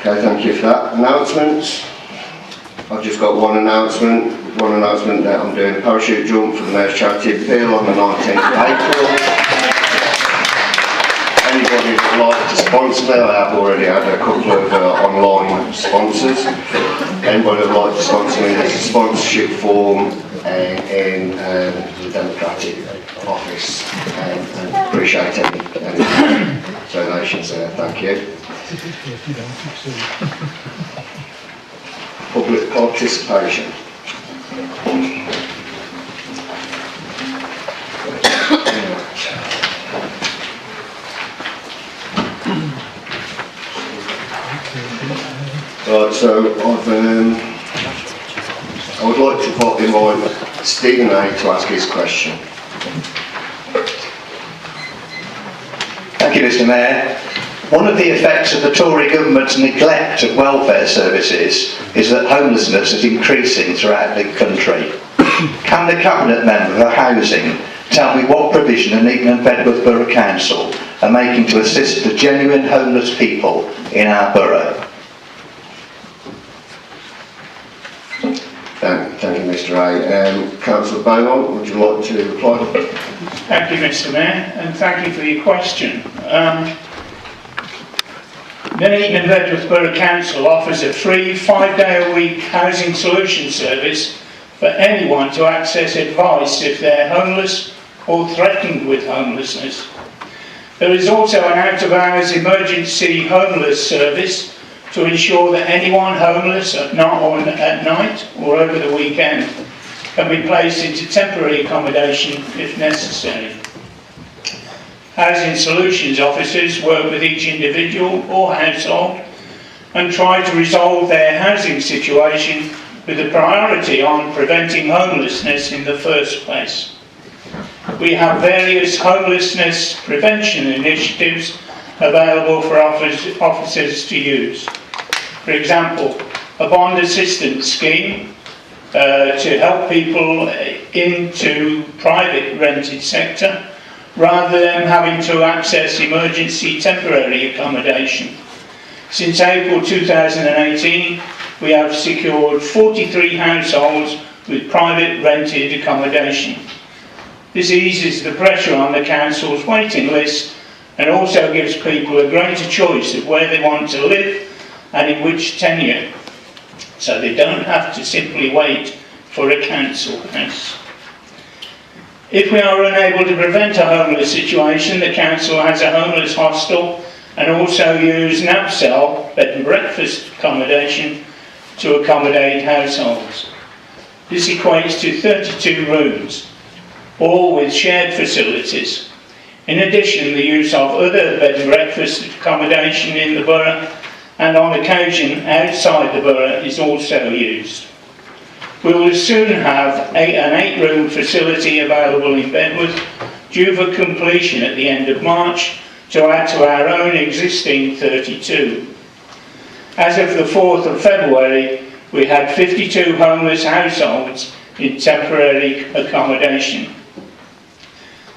Okay, thank you for that. Announcements. I've just got one announcement that I'm doing a parachute jump for the Mayor's Charity Appeal on the 19th of April. Anybody would like to sponsor me, I have already had a couple of online sponsors. Anybody would like to sponsor me, there's a sponsorship form in the Democratic office, and appreciate any donations there, thank you. Public participation. Right, so I would like to invite Stephen A to ask his question. Thank you, Mr. Mayor. One of the effects of the Tory government's neglect of welfare services is that homelessness is increasing throughout the country. Can the Cabinet Member for Housing tell me what provision Nuneaton and Bedworth Borough Council are making to assist the genuine homeless people in our borough? Thank you, Mr. A. Councillor Beaumont, would you like to reply? Thank you, Mr. Mayor, and thank you for your question. Nuneaton and Bedworth Borough Council offers a free 5-day-a-week housing solution service for anyone to access advice if they're homeless or threatened with homelessness. There is also an out-of-hours emergency homeless service to ensure that anyone homeless at night or over the weekend can be placed into temporary accommodation if necessary. Housing Solutions officers work with each individual or household and try to resolve their housing situation with a priority on preventing homelessness in the first place. We have various homelessness prevention initiatives available for officers to use. For example, a bond assistance scheme to help people into private rented sector rather than having to access emergency temporary accommodation. Since April 2018, we have secured 43 households with private rented accommodation. This eases the pressure on the council's waiting list and also gives people a greater choice of where they want to live and in which tenure, so they don't have to simply wait for a council house. If we are unable to prevent a homeless situation, the council has a homeless hostel and also use NABCEL, bed and breakfast accommodation, to accommodate households. This equates to 32 rooms, all with shared facilities. In addition, the use of other bed and breakfast accommodation in the borough and on occasion outside the borough is also used. We will soon have an 8-room facility available in Bedworth, due for completion at the end of March, to add to our own existing 32. As of the 4th of February, we had 52 homeless households in temporary accommodation.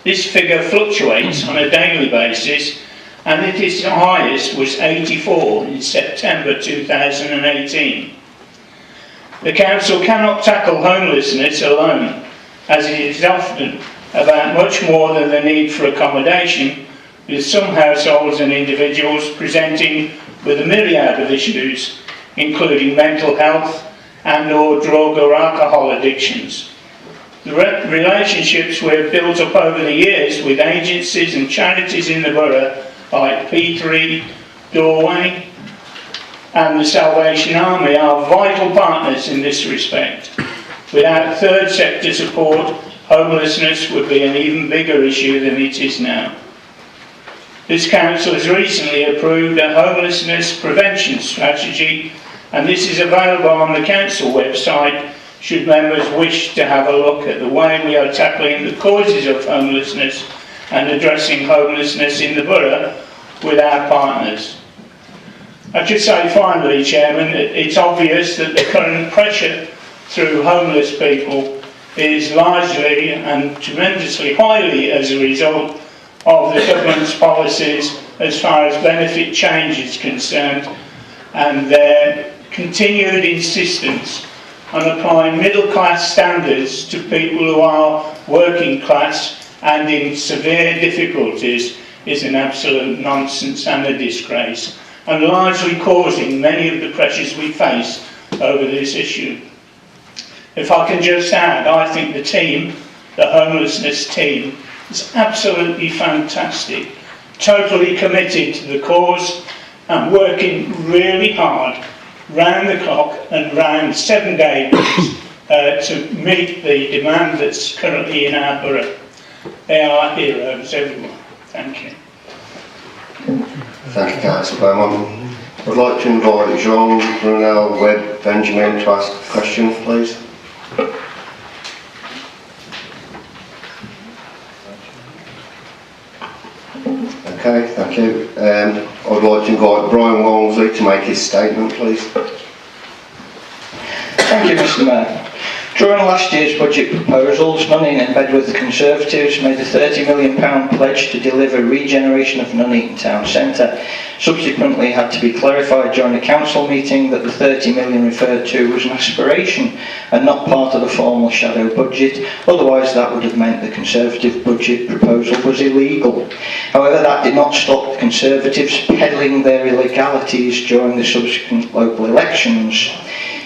This figure fluctuates on a daily basis, and its highest was 84 in September 2018. The council cannot tackle homelessness alone, as it is often about much more than the need for accommodation, with some households and individuals presenting with a myriad of issues, including mental health and/or drug or alcohol addictions. The relationships we have built up over the years with agencies and charities in the borough, like Pt1, Doorway and the Salvation Army, are vital partners in this respect. Without third sector support, homelessness would be an even bigger issue than it is now. This council has recently approved a homelessness prevention strategy, and this is available on the council website should members wish to have a look at the way we are tackling the causes of homelessness and addressing homelessness in the borough with our partners. I should say finally, Chairman, it's obvious that the current pressure through homeless people is largely and tremendously highly as a result of the government's policies as far as benefit change is concerned, and their continued insistence on applying middle-class standards to people who are working class and in severe difficulties is an absolute nonsense and a disgrace, and largely causing many of the pressures we face over this issue. If I can just add, I think the team, the homelessness team, is absolutely fantastic, totally committed to the cause and working really hard, round the clock and round 7 days to meet the demand that's currently in our borough. They are heroes, everyone. Thank you. Thank you, Councillor Beaumont. I'd like to invite Jean Brunel Webb Benjamin to ask a question, please. Okay, thank you. I'd like to invite Brian Walmsley to make his statement, please. Thank you, Mr. Mayor. During last year's budget proposals, Nuneaton and Bedworth Conservatives made a £30 million pledge to deliver regeneration of Nuneaton Town Centre. Subsequently had to be clarified during a council meeting that the £30 million referred to was an aspiration and not part of the formal shadow budget, otherwise that would have meant the Conservative budget proposal was illegal. However, that did not stop the Conservatives peddling their illegalities during the subsequent local elections.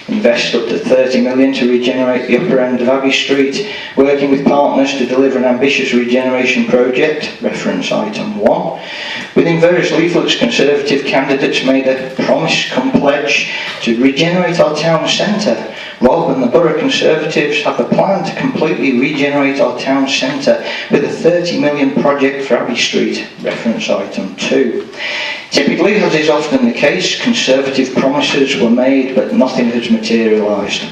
Invest up to £30 million to regenerate the upper end of Abbey Street, working with partners to deliver an ambitious regeneration project, reference item 1. Within various leaflets, Conservative candidates made a promise come pledge to regenerate our town centre. Rob and the Borough Conservatives have a plan to completely regenerate our town centre with a £30 million project for Abbey Street, reference item 2. Typically, as is often the case, Conservative promises were made but nothing has materialised.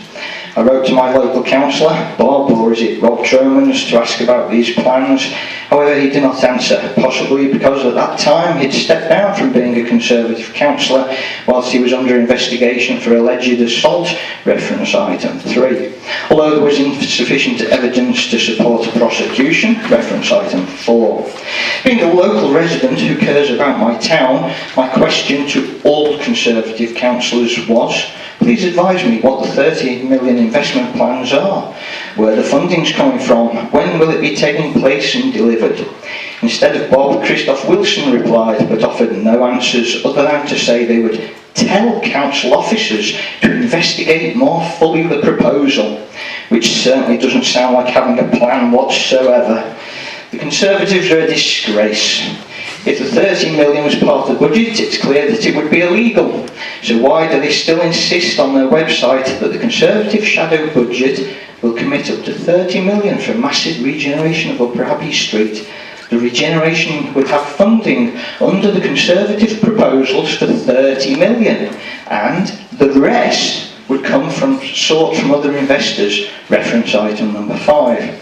I wrote to my local councillor, Bob, or is it Rob Tromans, to ask about these plans. However, he did not answer, possibly because at that time he'd stepped down from being a Conservative councillor whilst he was under investigation for alleged assault, reference item 3. Although there was insufficient evidence to support a prosecution, reference item 4. Being a local resident who cares about my town, my question to all Conservative councillors was, please advise me what the £30 million investment plans are, where the funding's coming from, when will it be taking place and delivered. Instead of Bob, Christoph Wilson replied, but offered no answers other than to say they would tell council officers to investigate more fully the proposal, which certainly doesn't sound like having a plan whatsoever. The Conservatives are a disgrace. If the £30 million was part of the budget, it's clear that it would be illegal. So why do they still insist on their website that the Conservative shadow budget will commit up to £30 million for massive regeneration of Upper Abbey Street? The regeneration would have funding under the Conservative proposals for £30 million, and the rest would come from other investors, reference item number 5.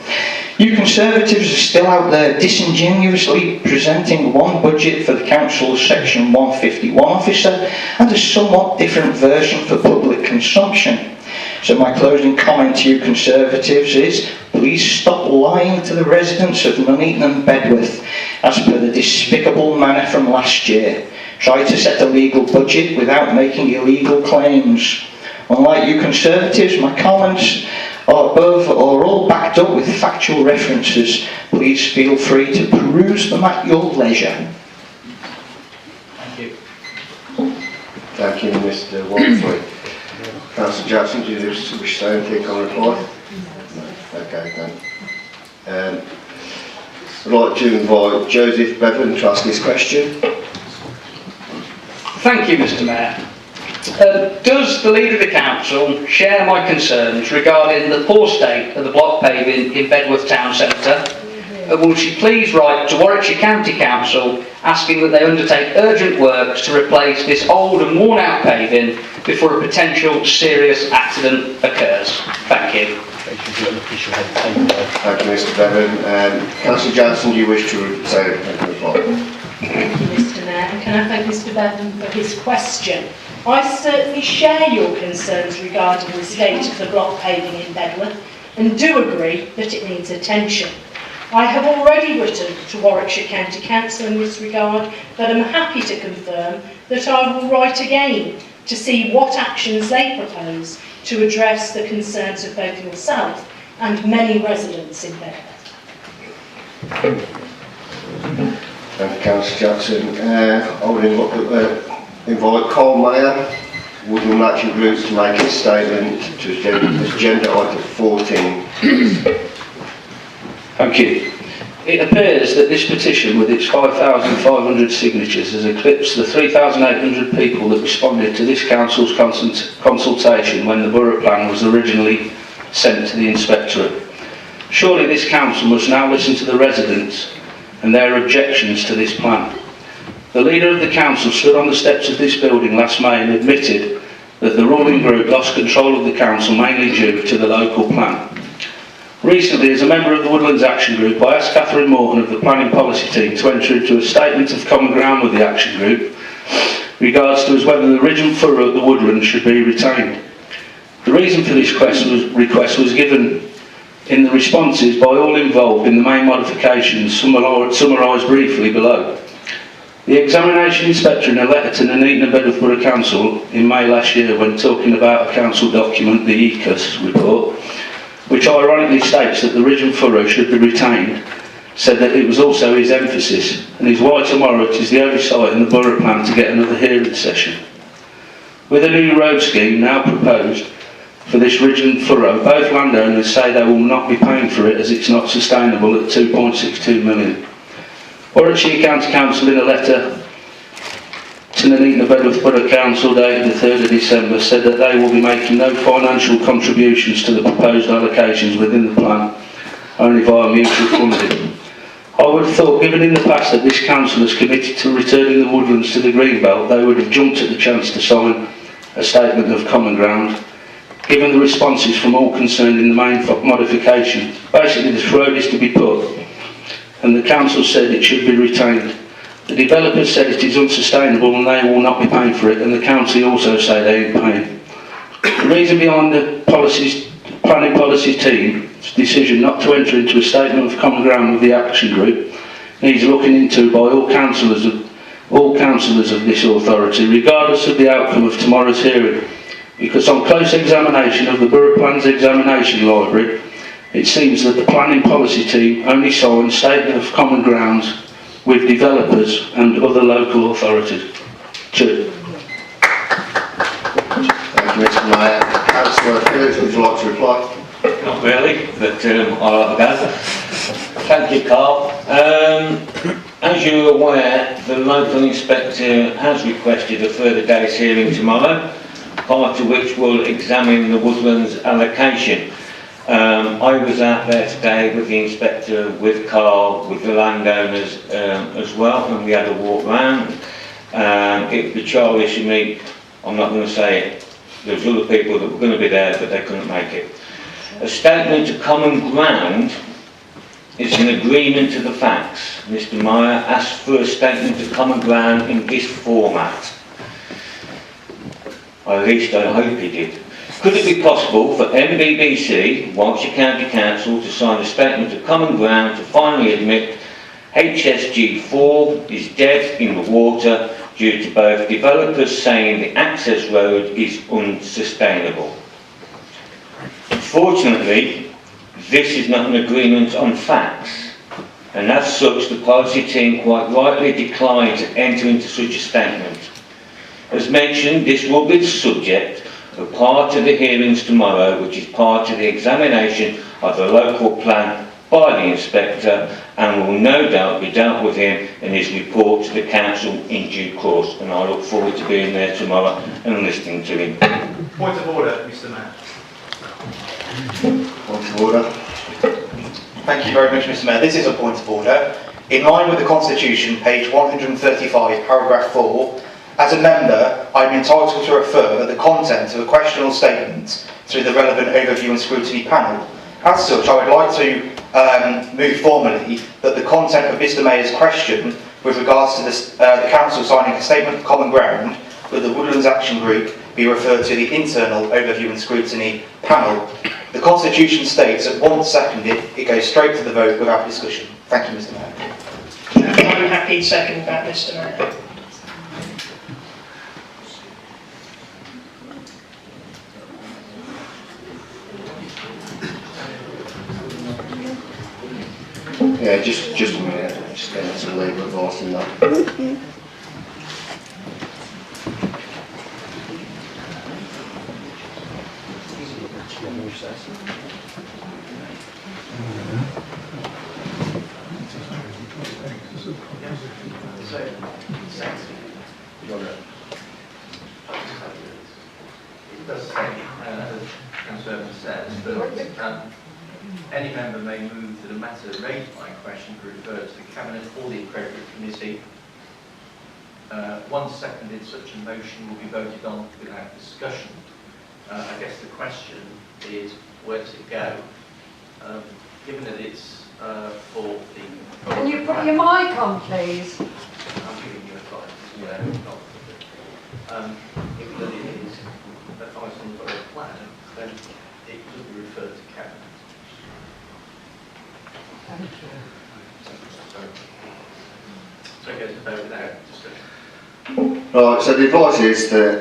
You Conservatives are still out there disingenuously presenting one budget for the Council's Section 151 officer and a somewhat different version for public consumption. So my closing comment to you Conservatives is, please stop lying to the residents of Nuneaton and Bedworth as per the despicable manner from last year. Try to set a legal budget without making illegal claims. Unlike you Conservatives, my comments above are all backed up with factual references. Please feel free to peruse them at your leisure. Thank you. Thank you, Mr. Walmsley. Councillor Jackson, do you wish to say anything on reply? No. Okay, then. I'd like to invite Joseph Bevan to ask his question. Thank you, Mr. Mayor. Does the leader of the council share my concerns regarding the poor state of the block paving in Bedworth Town Centre? Will she please write to Warwickshire County Council asking that they undertake urgent works to replace this old and worn out paving before a potential serious accident occurs? Thank you. Thank you, Mr. Bevan. Councillor Johnson, do you wish to say anything on reply? Thank you, Mr. Mayor. And can I thank Mr. Bevan for his question? I certainly share your concerns regarding the state of the block paving in Bedworth and do agree that it needs attention. I have already written to Warwickshire County Council in this regard, but I'm happy to confirm that I will write again to see what actions they propose to address the concerns of both yourself and many residents in Bedworth. Thank you, Councillor Jackson. I would invite Carl Mayer, Woodland Action Groups, to make a statement to agenda item 14. Thank you. It appears that this petition, with its 5,500 signatures, has eclipsed the 3,800 people that responded to this council's consultation when the borough plan was originally sent to the inspectorate. Surely this council must now listen to the residents and their objections to this plan. The leader of the council stood on the steps of this building last May and admitted that the ruling group lost control of the council mainly due to the local plan. Recently, as a member of the Woodlands Action Group, I asked Catherine Morton of the Planning Policy Team to enter into a statement of common ground with the Action Group regards to whether the ridge and furrow at the Woodlands should be retained. The reason for this request was given in the responses by all involved in the main modifications summarised briefly below. The examination inspector, in a letter to Nuneaton and Bedworth Borough Council in May last year, when talking about a council document, the ECUS report, which ironically states that the ridge and furrow should be retained, said that it was also his emphasis, and is why tomorrow it is the only site in the borough plan to get another hearing session. With a new road scheme now proposed for this ridge and furrow, both landowners say they will not be paying for it as it's not sustainable at 2.62 million. Warwickshire County Council, in a letter to Nuneaton and Bedworth Borough Council dated the 3rd of December, said that they will be making no financial contributions to the proposed allocations within the plan, only via mutual funding. I would have thought, given in the past that this council has committed to returning the woodlands to the Greenbelt, they would have jumped at the chance to sign a statement of common ground. Given the responses from all concerned in the main modification, basically this road is to be put, and the council said it should be retained. The developers said it is unsustainable and they will not be paying for it, and the council also say they ain't paying. The reason behind the planning policy team's decision not to enter into a statement of common ground with the action group needs looking into by all councillors of this authority, regardless of the outcome of tomorrow's hearing, because on close examination of the Borough Plans Examination Library, it seems that the planning policy team only signed a statement of common grounds with developers and other local authorities. Two. Thank you, Mr. Mayor. Councillor Phillips, would you like to reply? Not really, but I'll have a go. Thank you, Carl. As you're aware, the local inspector has requested a further day's hearing tomorrow, prior to which we'll examine the woodlands allocation. I was out there today with the inspector, with Carl, with the landowners as well, and we had a walk round. It would be childish of me, I'm not going to say it, there's other people that were going to be there but they couldn't make it. A statement of common ground is an agreement to the facts. Mr. Meyer asked for a statement of common ground in this format. At least I hope he did. Could it be possible for NBBC, Warwickshire County Council, to sign a statement of common ground to finally admit HSG4 is dead in the water due to both developers saying the access road is unsustainable? Unfortunately, this is not an agreement on facts, and as such the policy team quite rightly declined to enter into such a statement. As mentioned, this will be the subject of part of the hearings tomorrow, which is part of the examination of the local plan by the inspector, and will no doubt be dealt with him in his report to the council in due course, and I look forward to being there tomorrow and listening to him. Point of order, Mr. Mayor. Point of order. Thank you very much, Mr. Mayor. This is a point of order. In line with the Constitution, page 135, paragraph 4, as a member, I am entitled to refer the content of a question or statement through the relevant overview and scrutiny panel. As such, I would like to move formally that the content of Mr. Mayor's question with regards to the Council signing a statement of common ground with the Woodlands Action Group be referred to the internal overview and scrutiny panel. The Constitution states that once seconded, it goes straight to the vote without discussion. Thank you, Mr. Mayor. I'm happy to second that, Mr. Mayor. just a minute, just getting some legal advice in that. It does say, as Councillor Evans says, that any member may move that a matter raised by a question be referred to the Cabinet or the appropriate committee. Once seconded, such a motion will be voted on without discussion. I guess the question is, where does it go? Given that it's for the... Can you put your mic on, please? I'm giving you advice, given that it is advice on the borough plan, then it will be referred to Cabinet. Thank you. So it goes to vote without discussion. Right, so the advice is that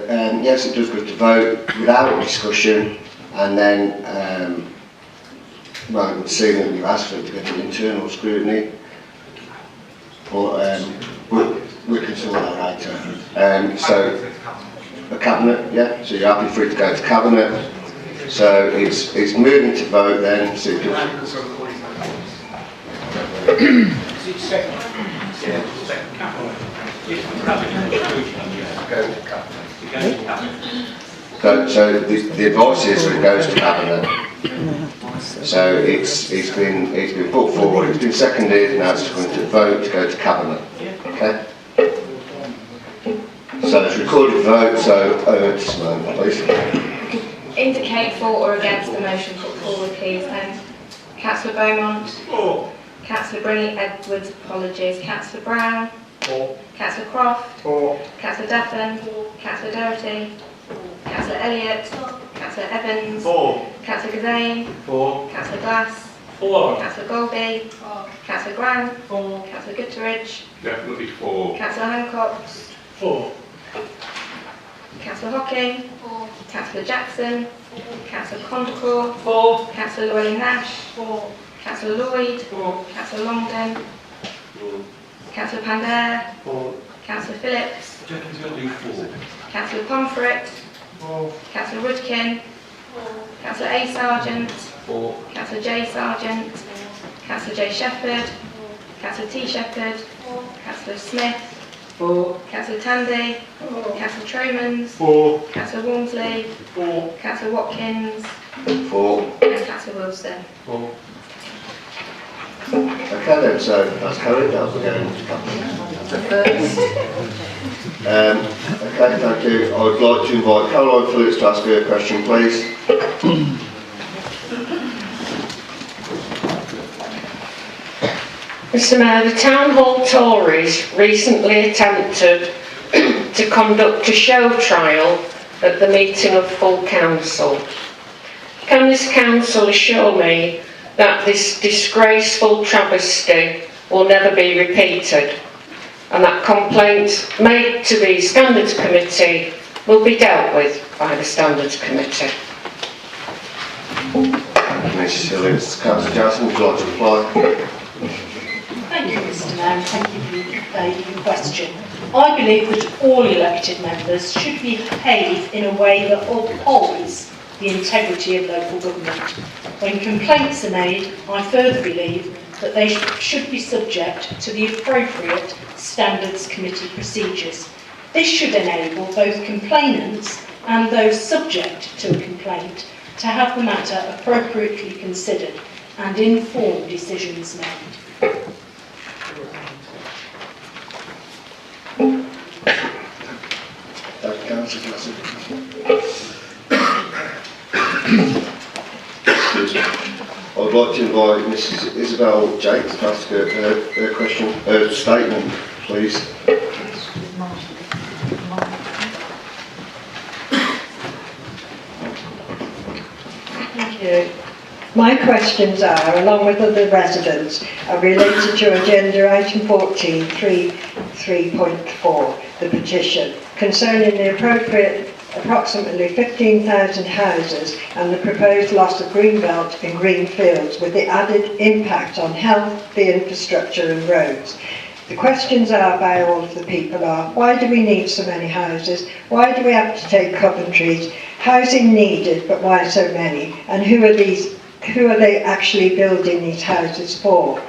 yes, it does go to vote without discussion, and then well, it would seem that you've asked for it to go to internal scrutiny, but we can sort that later. So the Cabinet, yeah, so you're happy for it to go to Cabinet. So it's moving to vote then. So it does. So the advice is that it goes to Cabinet. So it's been put forward, it's been seconded, now it's going to vote to go to Cabinet. Okay. So it's recorded vote. So over to Simone, please. Indicate for or against the motion put forward, please. Councillor Beaumont. For. Councillor Brinley Edwards, apologies. Councillor Brown. For. Councillor Croft. For. Councillor Duffin. Councillor Doherty. Councillor Elliott. Councillor Evans. For. Councillor Gazane. For. Councillor Glass. For. Councillor Golby. Councillor Graham. For. Councillor Gutteridge. Definitely for. Councillor Hancock. For. Councillor Hocking. Councillor Jackson. Councillor Condacore. For. Councillor Llewellyn-Nash. Councillor Lloyd. For. Councillor Longden. Councillor Pandare. For. Councillor Phillips. Definitely for. Councillor Pomfret. For. Councillor Woodkin. Councillor A. Sargent. For. Councillor J. Sargent. Councillor J. Shepherd. Councillor T. Shepherd. Councillor Smith. For. Councillor Tandy. Councillor Tromans. For. Councillor Walmsley. For. Councillor Watkins. For. And Councillor Wilson. For. Okay then, so that's carried. That'll be going to Cabinet. Okay, thank you. I would like to invite Caroline Phillips to ask her a question, please. Mr Mayor, the Town Hall Tories recently attempted to conduct a show trial at the meeting of full council. Can this council assure me that this disgraceful travesty will never be repeated, and that complaints made to the Standards Committee will be dealt with by the Standards Committee? Mrs. Phillips, Councillor Jackson, would you like to reply? Thank you, Mr Mayor, and thank you for your question. I believe that all elected members should behave in a way that upholds the integrity of local government. When complaints are made, I further believe that they should be subject to the appropriate Standards Committee procedures. This should enable both complainants and those subject to a complaint to have the matter appropriately considered and informed decisions made. Thank you, Councillor Jackson. I would like to invite Mrs. Isabel Jakes to ask her question, her statement, please. Thank you. My questions are, along with other residents, are related to agenda item 14, 3.4, the petition, concerning the appropriate approximately 15,000 houses and the proposed loss of green belt and green fields with the added impact on health, the infrastructure and roads. The questions are by all of the people are, why do we need so many houses? Why do we have to take Coventry's? Housing needed, but why so many? And who are they actually building these houses for?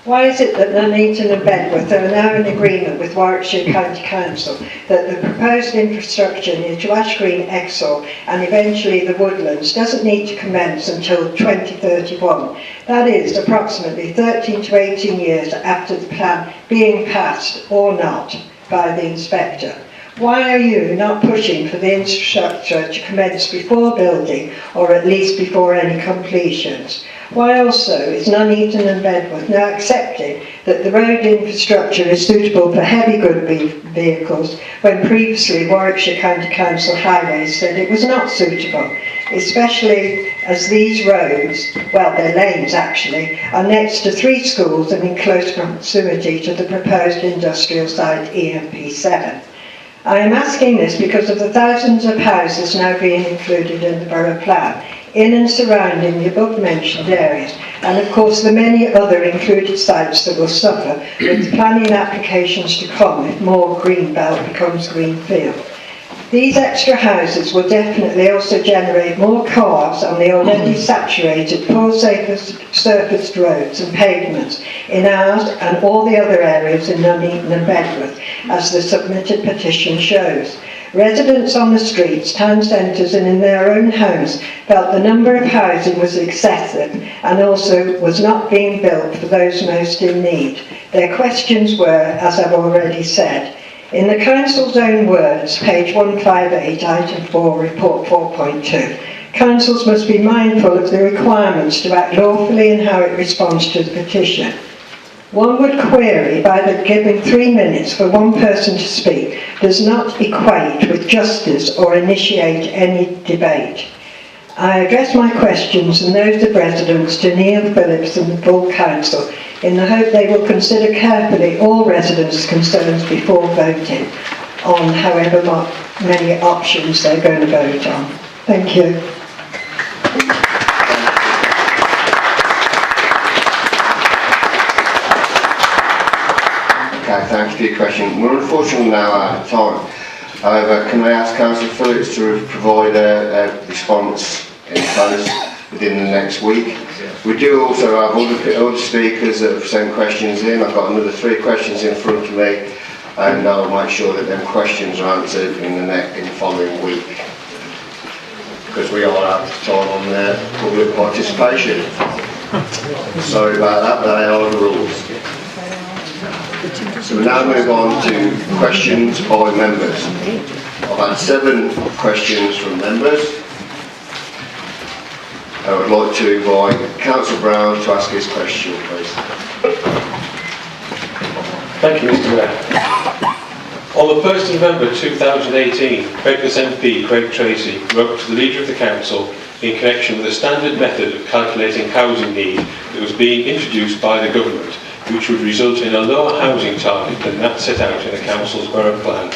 Why is it that Nuneaton and Bedworth are now in agreement with Warwickshire County Council that the proposed infrastructure near to Ash Green, Exhall and eventually the Woodlands doesn't need to commence until 2031? That is approximately 13 to 18 years after the plan being passed or not by the inspector. Why are you not pushing for the infrastructure to commence before building or at least before any completions? Why also is Nuneaton and Bedworth now accepting that the road infrastructure is suitable for heavy good vehicles when previously Warwickshire County Council Highways said it was not suitable, especially as these roads, well they're lanes actually, are next to 3 schools and in close proximity to the proposed industrial site EMP7. I am asking this because of the thousands of houses now being included in the borough plan, in and surrounding the above mentioned areas, and of course the many other included sites that will suffer with the planning applications to come if more green belt becomes green field. These extra houses will definitely also generate more cars on the already saturated, poor surfaced roads and pavements in ours and all the other areas in Nuneaton and Bedworth, as the submitted petition shows. Residents on the streets, town centres and in their own homes felt the number of housing was excessive and also was not being built for those most in need. Their questions were, as I've already said, in the Council's own words, page 158, item 4, report 4.2, councils must be mindful of the requirements to act lawfully in how it responds to the petition. One would query whether giving 3 minutes for one person to speak does not equate with justice or initiate any debate. I address my questions and those of residents to Neil Phillips and the full council in the hope they will consider carefully all residents' concerns before voting on however many options they're going to vote on. Thank you. Okay, thank you for your question. We're unfortunately now out of time. However, can I ask Councillor Phillips to provide a response in post within the next week? We do also have other speakers that have sent questions in. I've got another 3 questions in front of me, and I'll make sure that them questions are answered in the following week, because we are out of time on public participation. Sorry about that, but they are the rules. So we now move on to questions by members. I've had 7 questions from members. I would like to invite Councillor Brown to ask his question, please. Thank you, Mr. Mayor. On the 1st of November 2018, Bedworth MP Craig Tracy wrote to the Leader of the Council in connection with a standard method of calculating housing need that was being introduced by the government, which would result in a lower housing target than that set out in the Council's borough plan.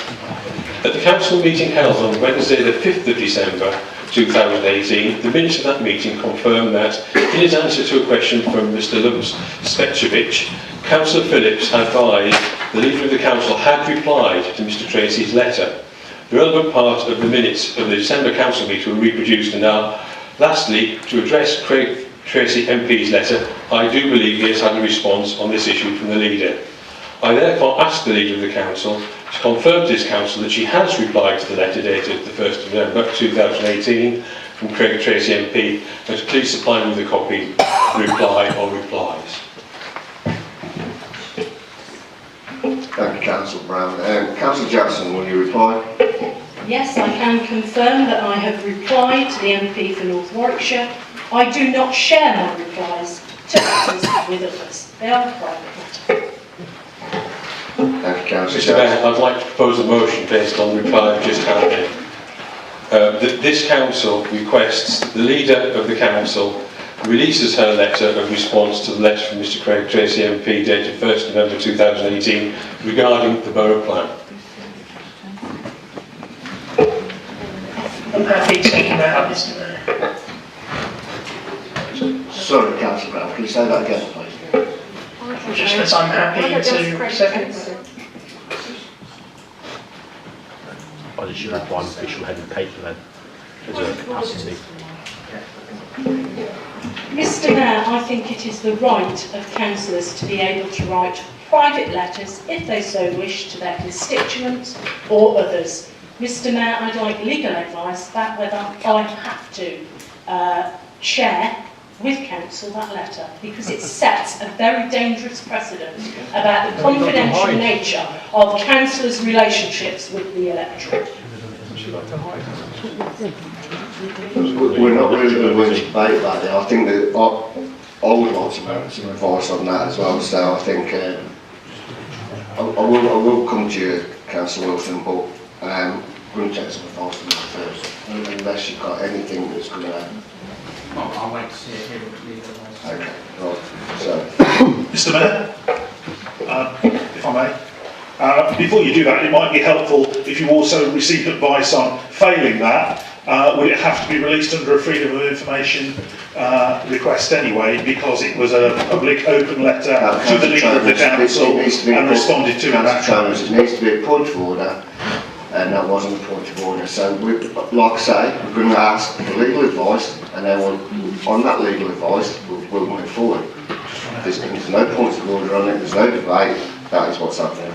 At the Council meeting held on Wednesday the 5th of December 2018, the minutes of that meeting confirmed that, in his answer to a question from Mr Lums Spectrovic, Councillor Phillips advised the Leader of the Council had replied to Mr Tracy's letter. The relevant part of the minutes of the December Council meeting were reproduced and are, lastly, to address Craig Tracy MP's letter, I do believe he has had a response on this issue from the Leader. I therefore ask the Leader of the Council to confirm to this Council that she has replied to the letter dated the 1st of November 2018 from Craig Tracy MP, and to please supply me with a copy, reply or replies. Thank you, Councillor Brown. Councillor Jackson, will you reply? Yes, I can confirm that I have replied to the MP for North Warwickshire. I do not share my replies to letters with others. They are a private matter. Thank you, Councillor Mr Jackson. Mayor, I'd like to propose a motion based on the reply I've just had here. That this Council requests the Leader of the Council releases her letter of response to the letter from Mr Craig Tracy MP dated 1st November 2018 regarding the borough plan. I'm happy to now, Mr Mayor. Sorry, Councillor Brown, can you say that again, please? Just as I'm happy to second. Or should have one official head of paper then, as a capacity. Mr Mayor, I think it is the right of councillors to be able to write private letters, if they so wish, to their constituents or others. Mr Mayor, I'd like legal advice about whether I have to share with council that letter, because it sets a very dangerous precedent about the confidential nature of councillors' relationships with the electorate. We're not really going to debate that. I think that I would like some advice on that as well. So I think I will come to you, Councillor Wilson, but I'm going to take some advice from you first, unless you've got anything that's going to. I'll wait to see it here with legal advice. Okay, right. So, Mr Mayor, if I may, before you do that, it might be helpful if you also received advice on failing that. Would it have to be released under a freedom of information request anyway, because it was a public open letter to the leader of the council and responded to in that Chambers, it needs to be a point of order, and that wasn't a point of order. So, like I say, we're going to ask for legal advice, and then on that legal advice, we'll move forward. There's no points of order on it, there's no debate, that is what's happening.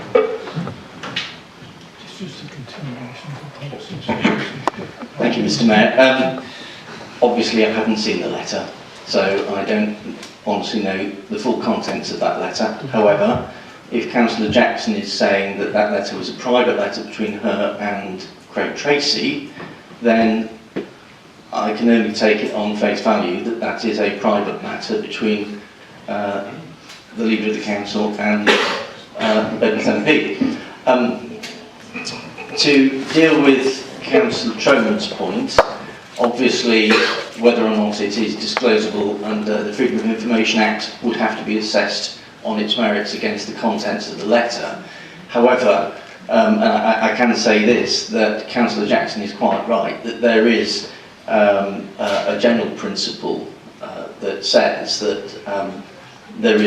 Thank you, Mr Mayor. Obviously I haven't seen the letter, so I don't honestly know the full contents of that letter. However, if Councillor Jackson is saying that that letter was a private letter between her and Craig Tracy, then I can only take it on face value that that is a private matter between the leader of the council and Bedworth MP. To deal with Councillor Troman's point, obviously whether or not it is disclosable under the Freedom of Information Act would have to be assessed on its merits against the contents of the letter. However, I can say this, that Councillor Jackson is quite right, that there is a general principle that says that there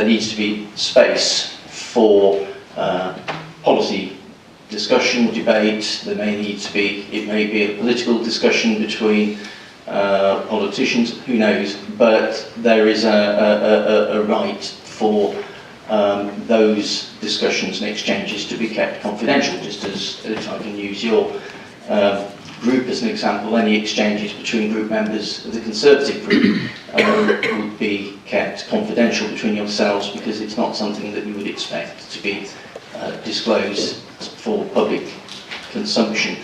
needs to be space for policy discussion, debate. There may need to be, it may be a political discussion between politicians, who knows, but there is a right for those discussions and exchanges to be kept confidential, just as, if I can use your group as an example, any exchanges between group members of the Conservative group would be kept confidential between yourselves, because it's not something that you would expect to be disclosed for public consumption.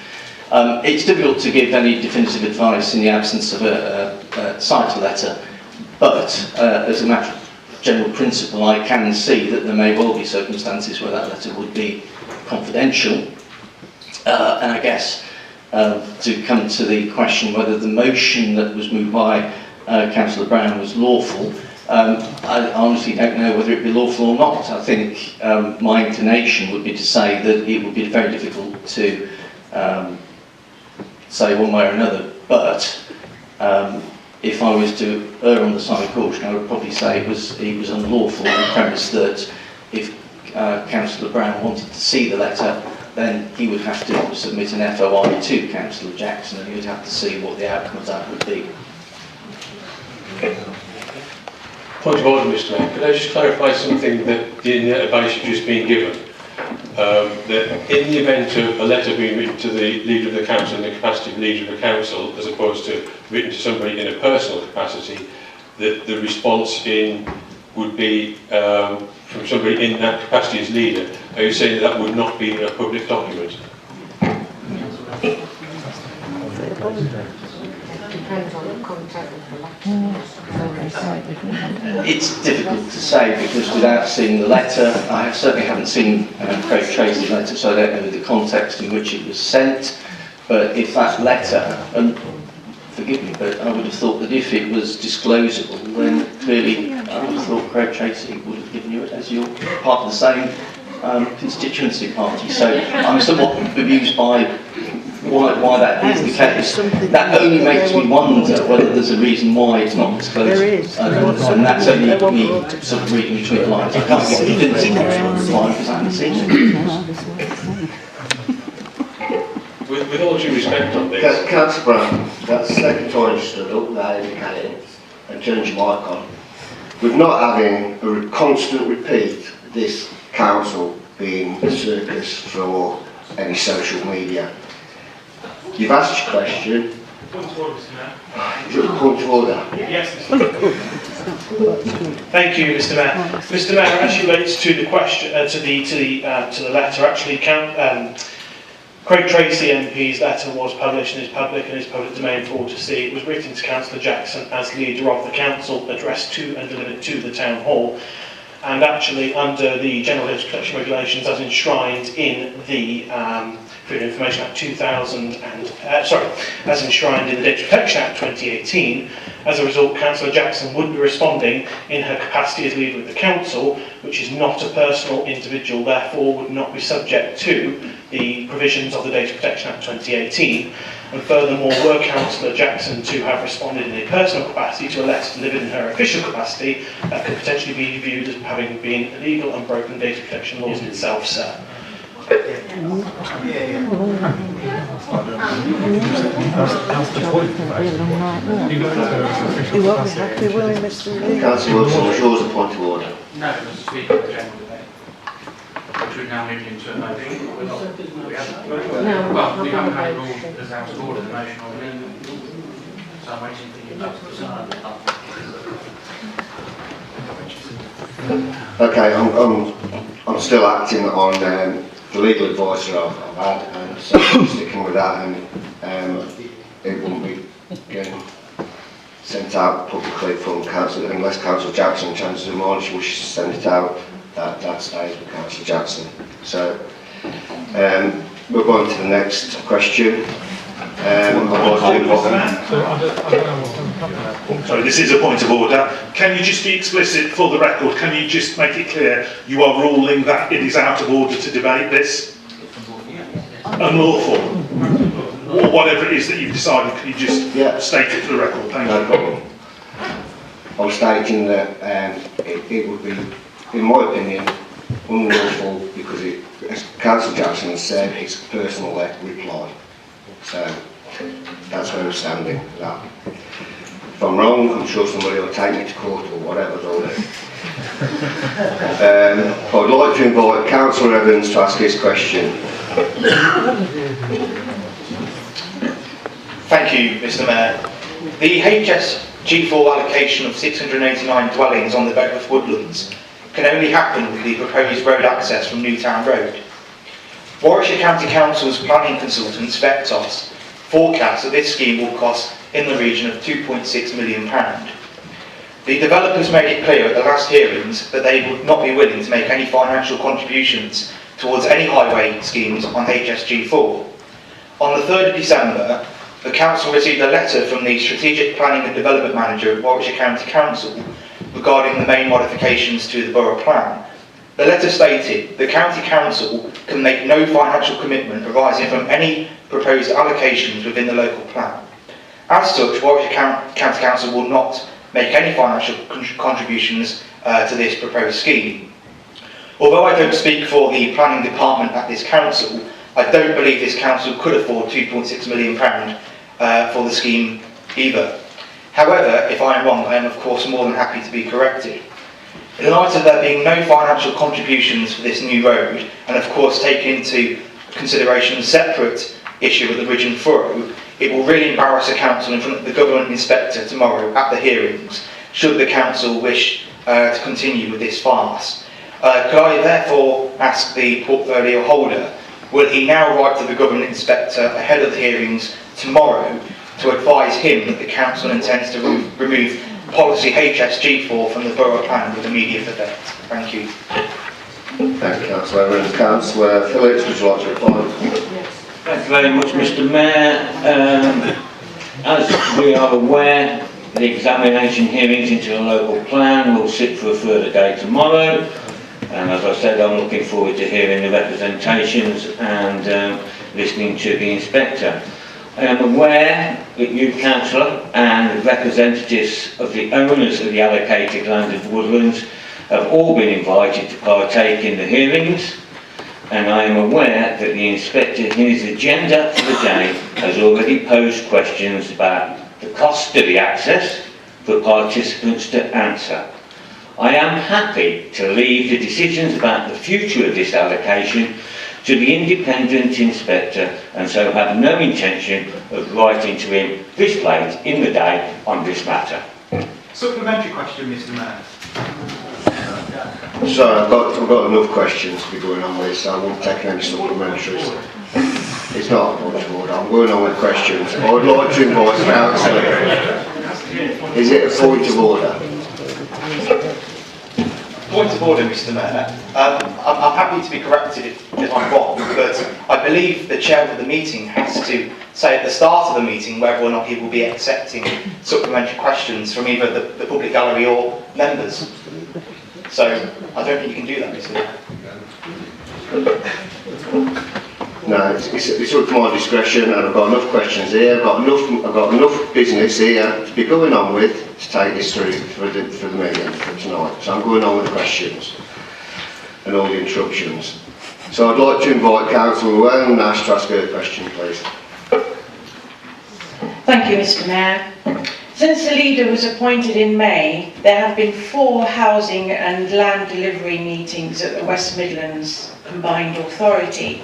It's difficult to give any definitive advice in the absence of a cite letter, but as a matter of general principle, I can see that there may well be circumstances where that letter would be confidential. And I guess to come to the question whether the motion that was moved by Councillor Brown was lawful, I honestly don't know whether it be lawful or not. I think my inclination would be to say that it would be very difficult to say one way or another, but if I was to err on the side of caution, I would probably say it was unlawful on the premise that if Councillor Brown wanted to see the letter, then he would have to submit an FOI to Councillor Jackson, and he would have to see what the outcome of that would be. Point of order, Mr Mayor. Could I just clarify something that in the advice you've just been given? That in the event of a letter being written to the leader of the council in the capacity of leader of the council, as opposed to written to somebody in a personal capacity, that the response would be from somebody in that capacity as leader. Are you saying that would not be a public document? Depends on the content of the It's difficult to say, because without seeing the letter, I certainly haven't seen Craig Tracy's letter, so I don't know the context in which it was sent. But if that letter, and forgive me, but I would have thought that if it was disclosable, then clearly I would have thought Craig Tracy would have given you it, as you're part of the same constituency party. So I'm somewhat bemused by why that is the case. That only makes me wonder whether there's a reason why it's not disclosed. There is. And that's only me sort of reading between the lines. I can't get convincing why, because I haven't seen it. With all due respect on this, Councillor Brown, that's the second time you stood up without indicating and turned your mic on. With not having a constant repeat of this council being a circus for any social media. You've asked your question. Point of order, Mr. Mayor. Is it a point of order? Yes, Mr. Mayor. Thank you, Mr. Mayor. Mr. Mayor, as relates to the question, to the letter, actually, Craig Tracy MP's letter was published and is public domain for all to see. It was written to Councillor Jackson as leader of the council, addressed to and delivered to the town hall, and actually under the General Data Protection Regulations as enshrined in the Freedom of Information Act 2000 and as enshrined in the Data Protection Act 2018. As a result, Councillor Jackson would be responding in her capacity as leader of the council, which is not a personal individual, therefore would not be subject to the provisions of the Data Protection Act 2018. And furthermore, were Councillor Jackson to have responded in a personal capacity to a letter delivered in her official capacity, that could potentially be viewed as having been illegal and broken data protection laws in itself, sir. Councillor Wilson, was yours a point of order? No, it was a speaker of the general debate, which we've now moved into a motion. We haven't had it all as out of order, the motion already. So I'm waiting for you to decide. Okay, I'm still acting on the legal advisor I've had, and so I'm sticking with that, and it won't be getting sent out publicly from Council, unless Councillor Jackson changes her mind, she wishes to send it out, that stays with Councillor Jackson. So, we'll go on to the next question. Sorry, this is a point of order. Can you just be explicit for the record? Can you just make it clear you are ruling that it is out of order to debate this? Unlawful? Or whatever it is that you've decided, can you just state it for the record? Thank you. No problem. I'm stating that it would be, in my opinion, unlawful because it, as Councillor Jackson has said, it's a personal reply. So that's where we're standing. That. If I'm wrong, I'm sure somebody will take me to court or whatever they'll do. I would like to invite Councillor Evans to ask his question. Thank you, Mr. Mayor. The HS-G4 allocation of 689 dwellings on the Bedworth Woodlands can only happen with the proposed road access from Newtown Road. Warwickshire County Council's planning consultants, Vectos, forecast that this scheme will cost in the region of £2.6 million. The developers made it clear at the last hearings that they would not be willing to make any financial contributions towards any highway schemes on HS-G4. On the 3rd of December, the Council received a letter from the Strategic Planning and Development Manager at Warwickshire County Council regarding the main modifications to the borough plan. The letter stated the County Council can make no financial commitment arising from any proposed allocations within the local plan. As such, Warwickshire County Council will not make any financial contributions to this proposed scheme. Although I don't speak for the planning department at this council, I don't believe this council could afford £2.6 million for the scheme either. However, if I am wrong, I am of course more than happy to be corrected. In light of there being no financial contributions for this new road, and of course taking into consideration a separate issue with the Bridge and Furrow, it will really embarrass the council in front of the government inspector tomorrow at the hearings, should the council wish to continue with this farce. Could I therefore ask the portfolio holder, will he now write to the government inspector ahead of the hearings tomorrow to advise him that the council intends to remove policy HS-G4 from the borough plan with immediate effect? Thank you. Thank you, Councillor Evans. Councillor Phillips, would you like to reply? Thank you very much, Mr. Mayor. As we are aware, the examination hearings into the local plan will sit for a further day tomorrow. And as I said, I'm looking forward to hearing the representations and listening to the inspector. I am aware that you, councillor, and representatives of the owners of the allocated land of woodlands have all been invited to partake in the hearings, and I am aware that the inspector in his agenda for the day has already posed questions about the cost of the access for participants to answer. I am happy to leave the decisions about the future of this allocation to the independent inspector, and so have no intention of writing to him this late in the day on this matter. Supplementary question, Mr. Mayor. So I've got enough questions to be going on with this, so I won't take any supplementaries. It's not a much more. I'm going on with questions. I would like to invite councillor. Is it a point of order? Point of order, Mr. Mayor. I'm happy to be corrected if I'm wrong, but I believe the chair of the meeting has to say at the start of the meeting whether or not he will be accepting supplementary questions from either the public gallery or members. So I don't think you can do that, Mr. Mayor. No, it's up to my discretion, and I've got enough questions here. I've got enough business here to be going on with to take this through for the meeting for tonight. So I'm going on with the questions and all the interruptions. So I'd like to invite Councillor Llewellyn Nash to ask her a question, please. Thank you, Mr. Mayor. Since the leader was appointed in May, there have been 4 housing and land delivery meetings at the West Midlands Combined Authority.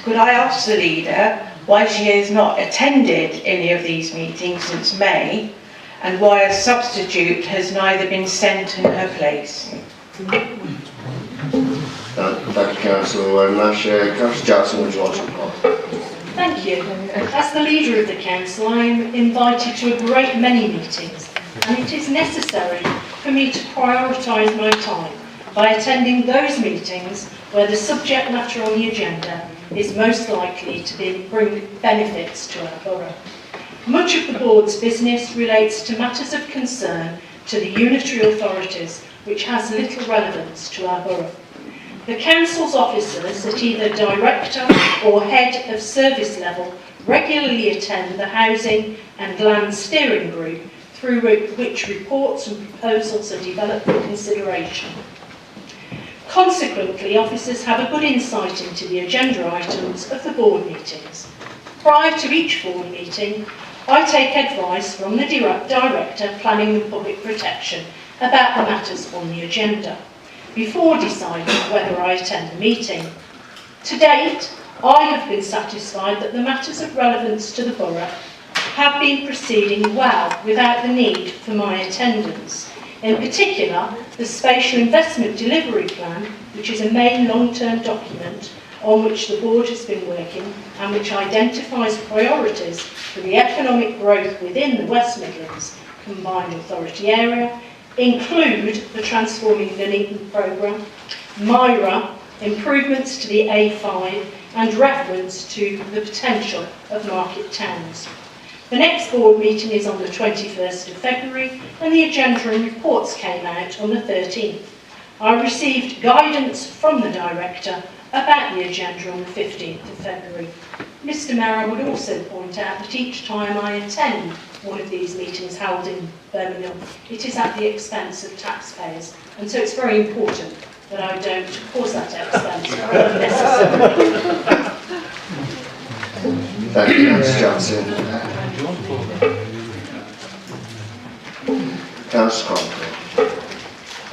Could I ask the leader why she has not attended any of these meetings since May, and why a substitute has neither been sent in her place? Thank you, Councillor Llewellyn Nash. Councillor Jackson, would you like to reply? Thank you. As the leader of the council, I am invited to a great many meetings, and it is necessary for me to prioritise my time by attending those meetings where the subject matter on the agenda is most likely to bring benefits to our borough. Much of the board's business relates to matters of concern to the unitary authorities, which has little relevance to our borough. The council's officers at either director or head of service level regularly attend the Housing and Land Steering Group, through which reports and proposals are developed for consideration. Consequently, officers have a good insight into the agenda items of the board meetings. Prior to each board meeting, I take advice from the Director Planning and Public Protection about the matters on the agenda, before deciding whether I attend the meeting. To date, I have been satisfied that the matters of relevance to the borough have been proceeding well without the need for my attendance. In particular, the Spatial Investment Delivery Plan, which is a main long-term document on which the board has been working and which identifies priorities for the economic growth within the West Midlands Combined Authority area, include the Transforming Nuneaton programme, MIRA, improvements to the A5, and reference to the potential of market towns. The next board meeting is on the 21st of February, and the agenda and reports came out on the 13th. I received guidance from the Director about the agenda on the 15th of February. Mr. Mayor, I would also point out that each time I attend one of these meetings held in Birmingham, it is at the expense of taxpayers, and so it's very important that I don't cause that expense unnecessarily. Thank you, Councillor Johnson. Councillor Conklin.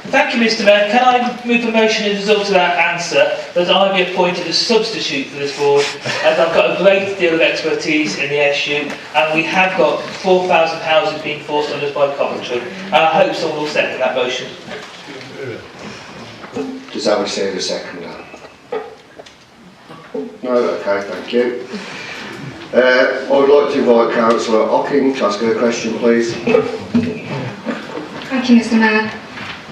Thank you, Mr. Mayor. Can I move a motion as a result of that answer that I be appointed as substitute for this board, as I've got a great deal of expertise in the SU, and we have got 4,000 houses being forced on us by Coventry. And I hope someone will second that motion. Does that receive a second? No, okay, thank you. I would like to invite Councillor Ocking to ask her a question, please. Thank you, Mr. Mayor.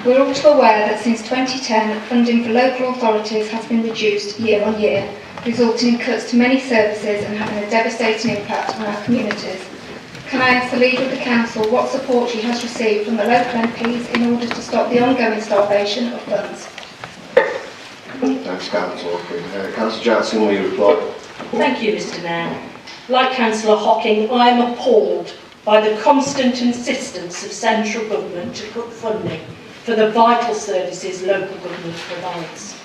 We're all too aware that since 2010, funding for local authorities has been reduced year on year, resulting in cuts to many services and having a devastating impact on our communities. Can I ask the Leader of the Council what support she has received from the local MPs in order to stop the ongoing starvation of funds? Thanks, Councillor Ocking. Councillor Jackson, will you reply? Thank you, Mr Mayor. Like Councillor Hocking, I am appalled by the constant insistence of central government to cut funding for the vital services local government provides.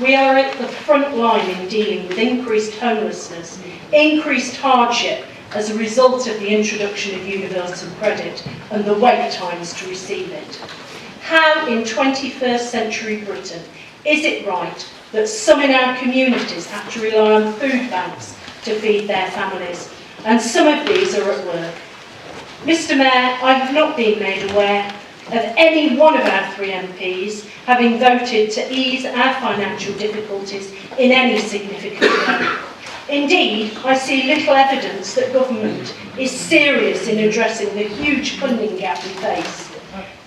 We are at the front line in dealing with increased homelessness, increased hardship as a result of the introduction of universal credit and the wait times to receive it. How in 21st century Britain is it right that some in our communities have to rely on food banks to feed their families, and some of these are at work? Mr Mayor, I have not been made aware of any one of our 3 MPs having voted to ease our financial difficulties in any significant way. Indeed, I see little evidence that government is serious in addressing the huge funding gap we face.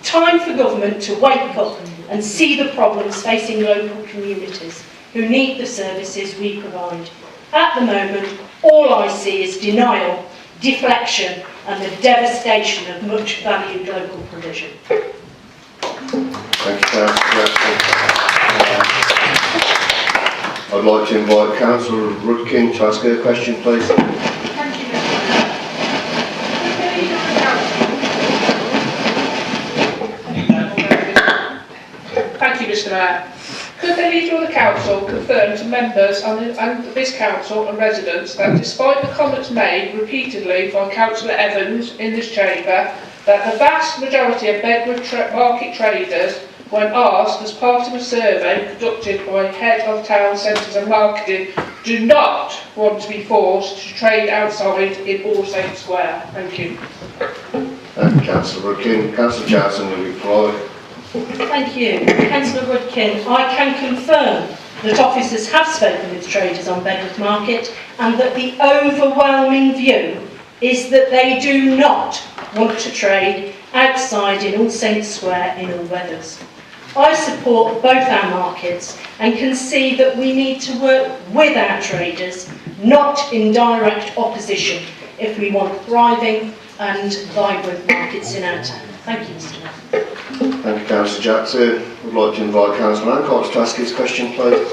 Time for government to wake up and see the problems facing local communities who need the services we provide. At the moment, all I see is denial, deflection and the devastation of much valued local provision. Thank you, Councillor Jackson. I'd like to invite Councillor Rudkin to ask her question, please. Thank you, Mr Mayor. Could the Leader of the Council confirm to members and this Council and residents that despite the comments made repeatedly by Councillor Evans in this chamber that the vast majority of Bedworth market traders, when asked as part of a survey conducted by Head of Town Centres and Marketing, do not want to be forced to trade outside in All Saints Square? Thank you. Thank you, Councillor Rudkin. Councillor Johnson will reply. Thank you. Councillor Rudkin, I can confirm that officers have spoken with traders on Bedworth Market and that the overwhelming view is that they do not want to trade outside in All Saints Square in all weathers. I support both our markets and can see that we need to work with our traders, not in direct opposition, if we want thriving and vibrant markets in our town. Thank you, Mr Mayor. Thank you, Councillor Jackson. I'd like to invite Councillor Hancock to ask his question, please.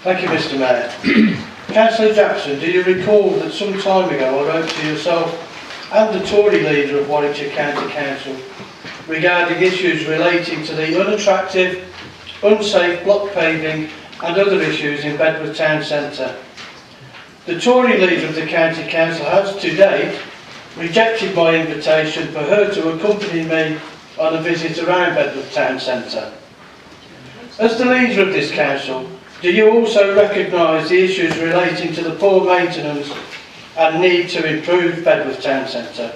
Thank you, Mr Mayor. Councillor Jackson, do you recall that some time ago I wrote to yourself and the Tory leader of Warwickshire County Council regarding issues relating to the unattractive, unsafe block paving and other issues in Bedworth Town Centre? The Tory leader of the County Council has, to date, rejected my invitation for her to accompany me on a visit around Bedworth Town Centre. As the leader of this council, do you also recognise the issues relating to the poor maintenance and need to improve Bedworth Town Centre?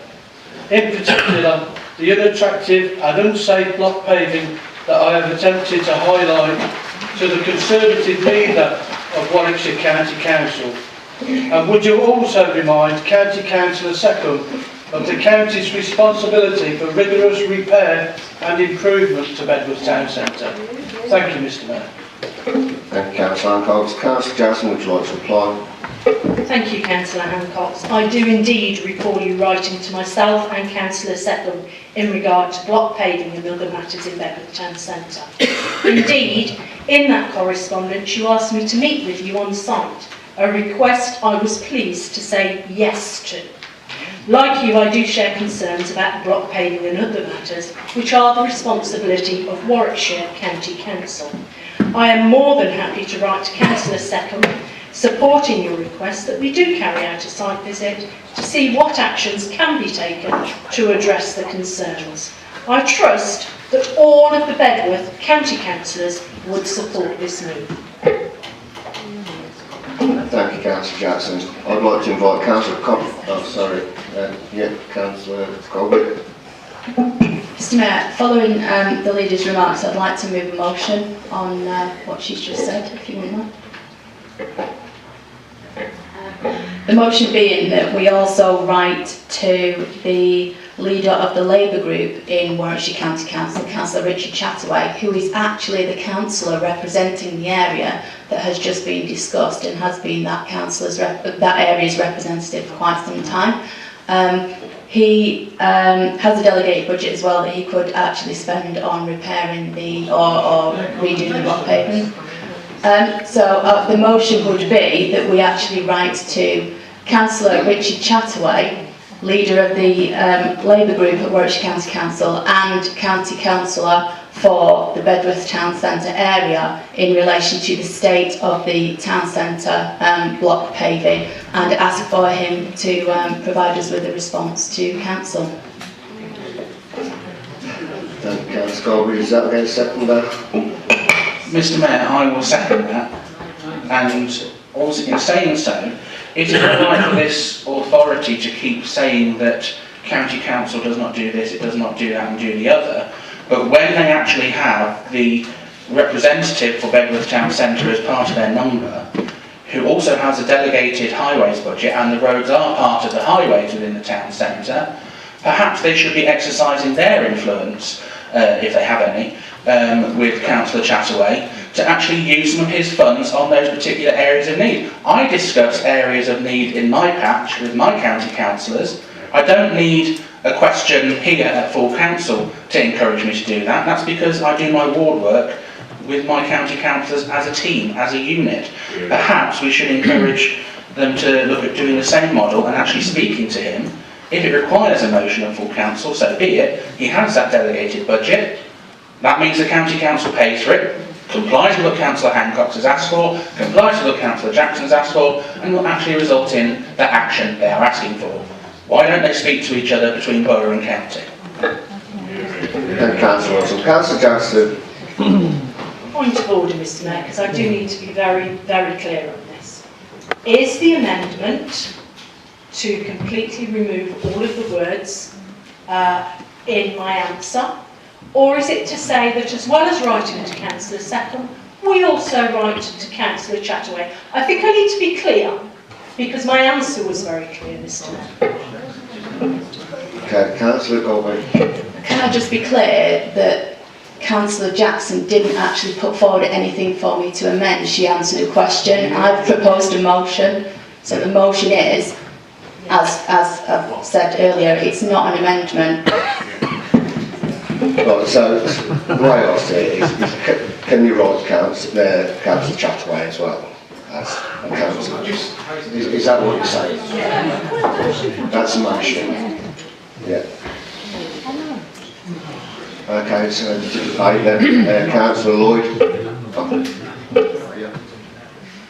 In particular, the unattractive and unsafe block paving that I have attempted to highlight to the Conservative leader of Warwickshire County Council. And would you also remind County Councillor Seckham of the county's responsibility for rigorous repair and improvement to Bedworth Town Centre? Thank you, Mr Mayor. Thank you, Councillor Hancock. Councillor Jackson, would you like to reply? Thank you, Councillor Hancock. I do indeed recall you writing to myself and Councillor Seckham in regard to block paving and other matters in Bedworth Town Centre. Indeed, in that correspondence you asked me to meet with you on site, a request I was pleased to say yes to. Like you, I do share concerns about block paving and other matters, which are the responsibility of Warwickshire County Council. I am more than happy to write to Councillor Seckham, supporting your request that we do carry out a site visit to see what actions can be taken to address the concerns. I trust that all of the Bedworth County Councillors would support this move. Thank you, Councillor Jackson. I'd like to invite Councillor Councillor Colby. Mr Mayor, following the leader's remarks, I'd like to move a motion on what she's just said, if you wouldn't mind. The motion being that we also write to the leader of the Labour group in Warwickshire County Council, Councillor Richard Chataway, who is actually the councillor representing the area that has just been discussed and has been that area's representative for quite some time. He has a delegated budget as well that he could actually spend on repairing or redoing the block paving. The motion would be that we actually write to Councillor Richard Chataway, leader of the Labour group at Warwickshire County Council and County Councillor for the Bedworth Town Centre area in relation to the state of the town centre block paving, and ask for him to provide us with a response to council. Thank you, Councillor Colby. Is that going to second that? Mr Mayor, I will second that, and also in saying so, it is not right for this authority to keep saying that County Council does not do this, it does not do that and do the other, but when they actually have the representative for Bedworth Town Centre as part of their number, who also has a delegated highways budget, and the roads are part of the highways within the town centre, perhaps they should be exercising their influence, if they have any, with Councillor Chataway, to actually use some of his funds on those particular areas of need. I discuss areas of need in my patch with my county councillors. I don't need a question here at full council to encourage me to do that. That's because I do my ward work with my county councillors as a team, as a unit. Perhaps we should encourage them to look at doing the same model and actually speaking to him. If it requires a motion of full council, so be it. He has that delegated budget. That means the county council pays for it, complies with what Councillor Hancock has asked for, complies with what Councillor Jackson has asked for, and will actually result in the action they are asking for. Why don't they speak to each other between borough and county? Thank you, Councillor Wilson. Councillor Jackson. Point of order, Mr Mayor, because I do need to be very, very clear on this. Is the amendment to completely remove all of the words in my answer, or is it to say that as well as writing to Councillor Seckham, we also write to Councillor Chataway? I think I need to be clear, because my answer was very clear, Mr Mayor. Okay, Councillor Colby. Can I just be clear that Councillor Jackson didn't actually put forward anything for me to amend? She answered a question. I've proposed a motion, so the motion is, as I've said earlier, it's not an amendment. Right, so the way I see it is can you write Councillor Chataway as well? As a councillor? Is that what you're saying? That's a motion. Yeah. Okay, so to debate then, Councillor Lloyd.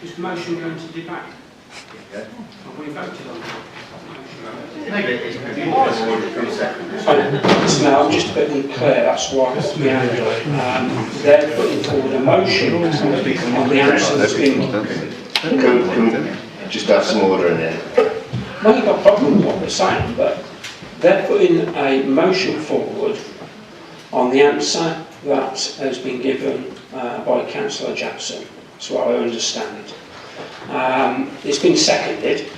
Is the motion going to debate? Yeah. Have we voted on that? No, I'm just a bit unclear, that's why it's me angry. They're putting forward a motion on the answer that's been... Can we just have some order in there? No, you've got a problem with what they're saying, but they're putting a motion forward on the answer that has been given by Councillor Jackson. That's what I understand it. It's been seconded.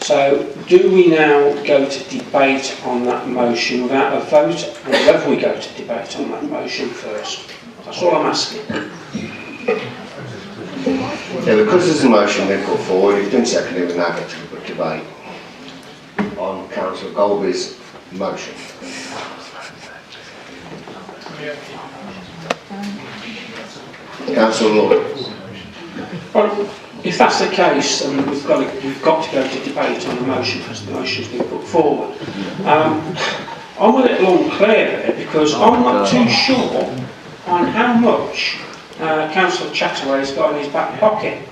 So, do we now go to debate on that motion without a vote, or whether we go to debate on that motion first? That's all I'm asking. Yeah, because there's a motion been put forward, it's been seconded, we now get to debate on Councillor Colby's motion. Councillor Lloyd. Well, if that's the case, then we've got to go to debate on the motion as the motion's been put forward. I'm a little unclear there because I'm not too sure on how much Councillor Chataway's got in his back pocket.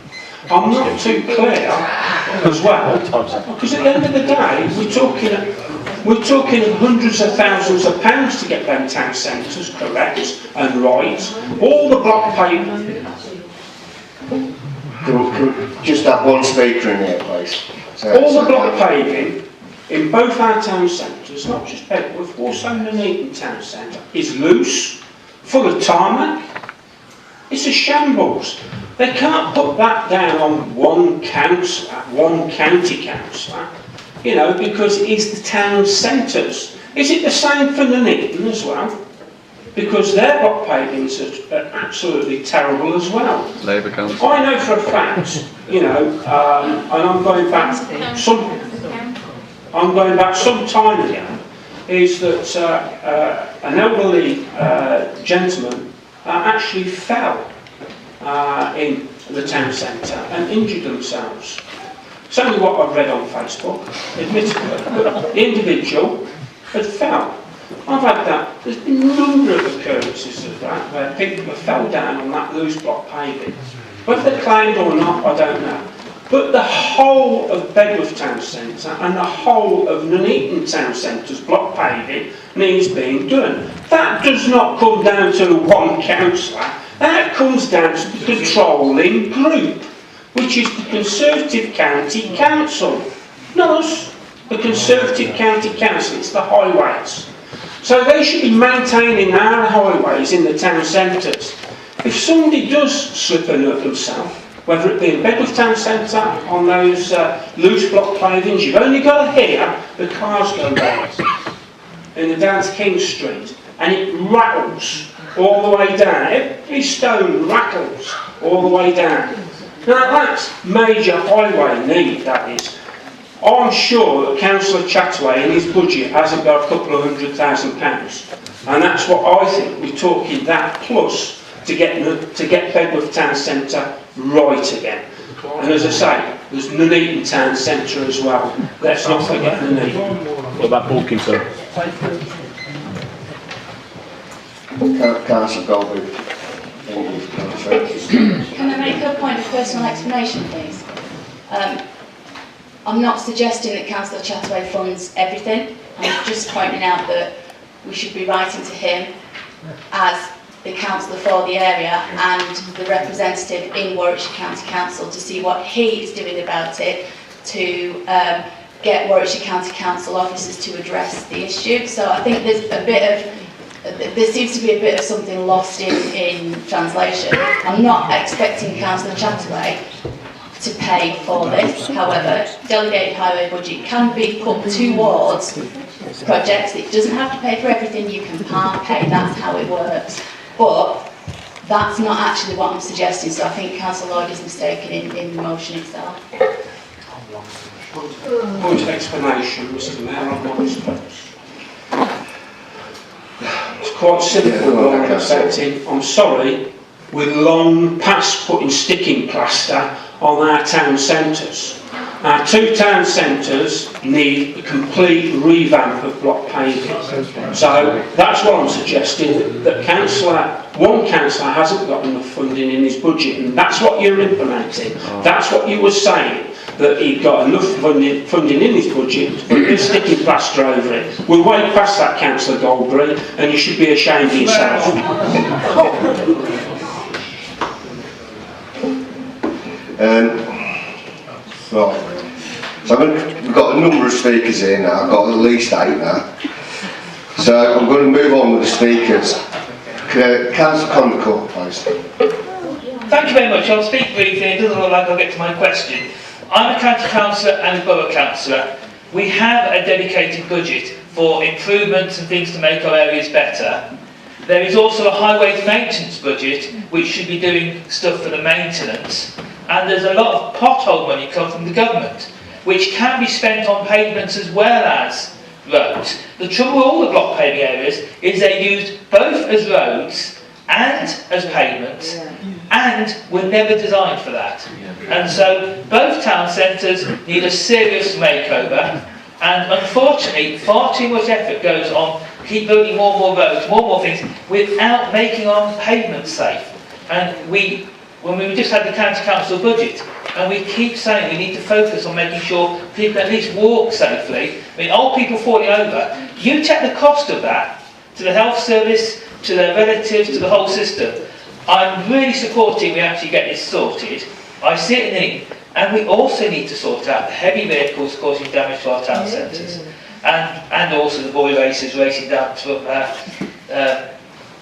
I'm not too clear as well, because at the end of the day, we're talking of hundreds of thousands of pounds to get them town centres correct and right. All the block paving. Can we just have one speaker in there, please? All the block paving in both our town centres, not just Bedworth, also in the Neaton town centre, is loose, full of tarmac. It's a shambles. They can't put that down on one councillor, one county councillor, you know, because it is the town centres. Is it the same for Nuneaton as well? Because their block pavings are absolutely terrible as well. Labour Council. I know for a fact, you know, and I'm going back some time ago, is that an elderly gentleman actually fell in the town centre and injured themselves. It's only what I've read on Facebook, admittedly, but the individual had fell. I've had that. There's been a number of occurrences of that where people have fell down on that loose block paving. Whether they're claimed or not, I don't know. But the whole of Bedworth Town Centre and the whole of Nuneaton Town Centre's block paving needs being done. That does not come down to the one councillor. That comes down to the controlling group, which is the Conservative County Council. Not us, the Conservative County Council, it's the highways. So they should be maintaining our highways in the town centres. If somebody does slip and hurt themselves, whether it be in Bedworth Town Centre on those loose block pavings, you've only got to hear the cars go right in the down to King Street, and it rattles all the way down. Every stone rattles all the way down. Now that's major highway need, that is. I'm sure that Councillor Chataway in his budget hasn't got a couple of £100,000, and that's what I think we're talking that plus to get Bedworth Town Centre right again. And as I say, there's Nuneaton Town Centre as well. Let's not forget Nuneaton. What about Bulkington? Councillor Goldberg. Can I make a point of personal explanation, please? I'm not suggesting that Councillor Chataway funds everything. I'm just pointing out that we should be writing to him as the councillor for the area and the representative in Warwickshire County Council to see what he is doing about it to get Warwickshire County Council officers to address the issue. So I think there's a bit of, there seems to be a bit of something lost in translation. I'm not expecting Councillor Chataway to pay for this. However, delegated highway budget can be put towards projects. It doesn't have to pay for everything. You can part pay. That's how it works. But that's not actually what I'm suggesting. So I think Councillor Lloyd is mistaken in the motion itself. Point of explanation, Mr. Mayor, on my response. It's quite simple, what I'm accepting. I'm sorry, we're long past putting sticking plaster on our town centres. Our two town centres need a complete revamp of block paving. So that's what I'm suggesting, that one councillor hasn't got enough funding in his budget, and that's what you're implementing. That's what you were saying, that he'd got enough funding in his budget to put a sticking plaster over it. We're way past that, Councillor Goldberry, and you should be ashamed of yourself. Right, so we've got a number of speakers here now. I've got at least 8 now. So I'm going to move on with the speakers. Councillor Connaught, please. Thank you very much. I'll speak briefly. It doesn't look like I'll get to my question. I'm a county councillor and a borough councillor. We have a dedicated budget for improvements and things to make our areas better. There is also a highways maintenance budget which should be doing stuff for the maintenance. And there's a lot of pothole money come from the government, which can be spent on pavements as well as roads. The trouble with all the block paving areas is they're used both as roads and as pavements, and were never designed for that. And so both town centres need a serious makeover, and unfortunately far too much effort goes on keep building more and more roads, more and more things, without making our pavements safe. And when we just had the county council budget, and we keep saying we need to focus on making sure people at least walk safely. I mean, old people falling over, you check the cost of that to the health service, to their relatives, to the whole system. I'm really supporting we actually get this sorted. I see it in the need. And we also need to sort out the heavy vehicles causing damage to our town centres. And also the boy races racing down to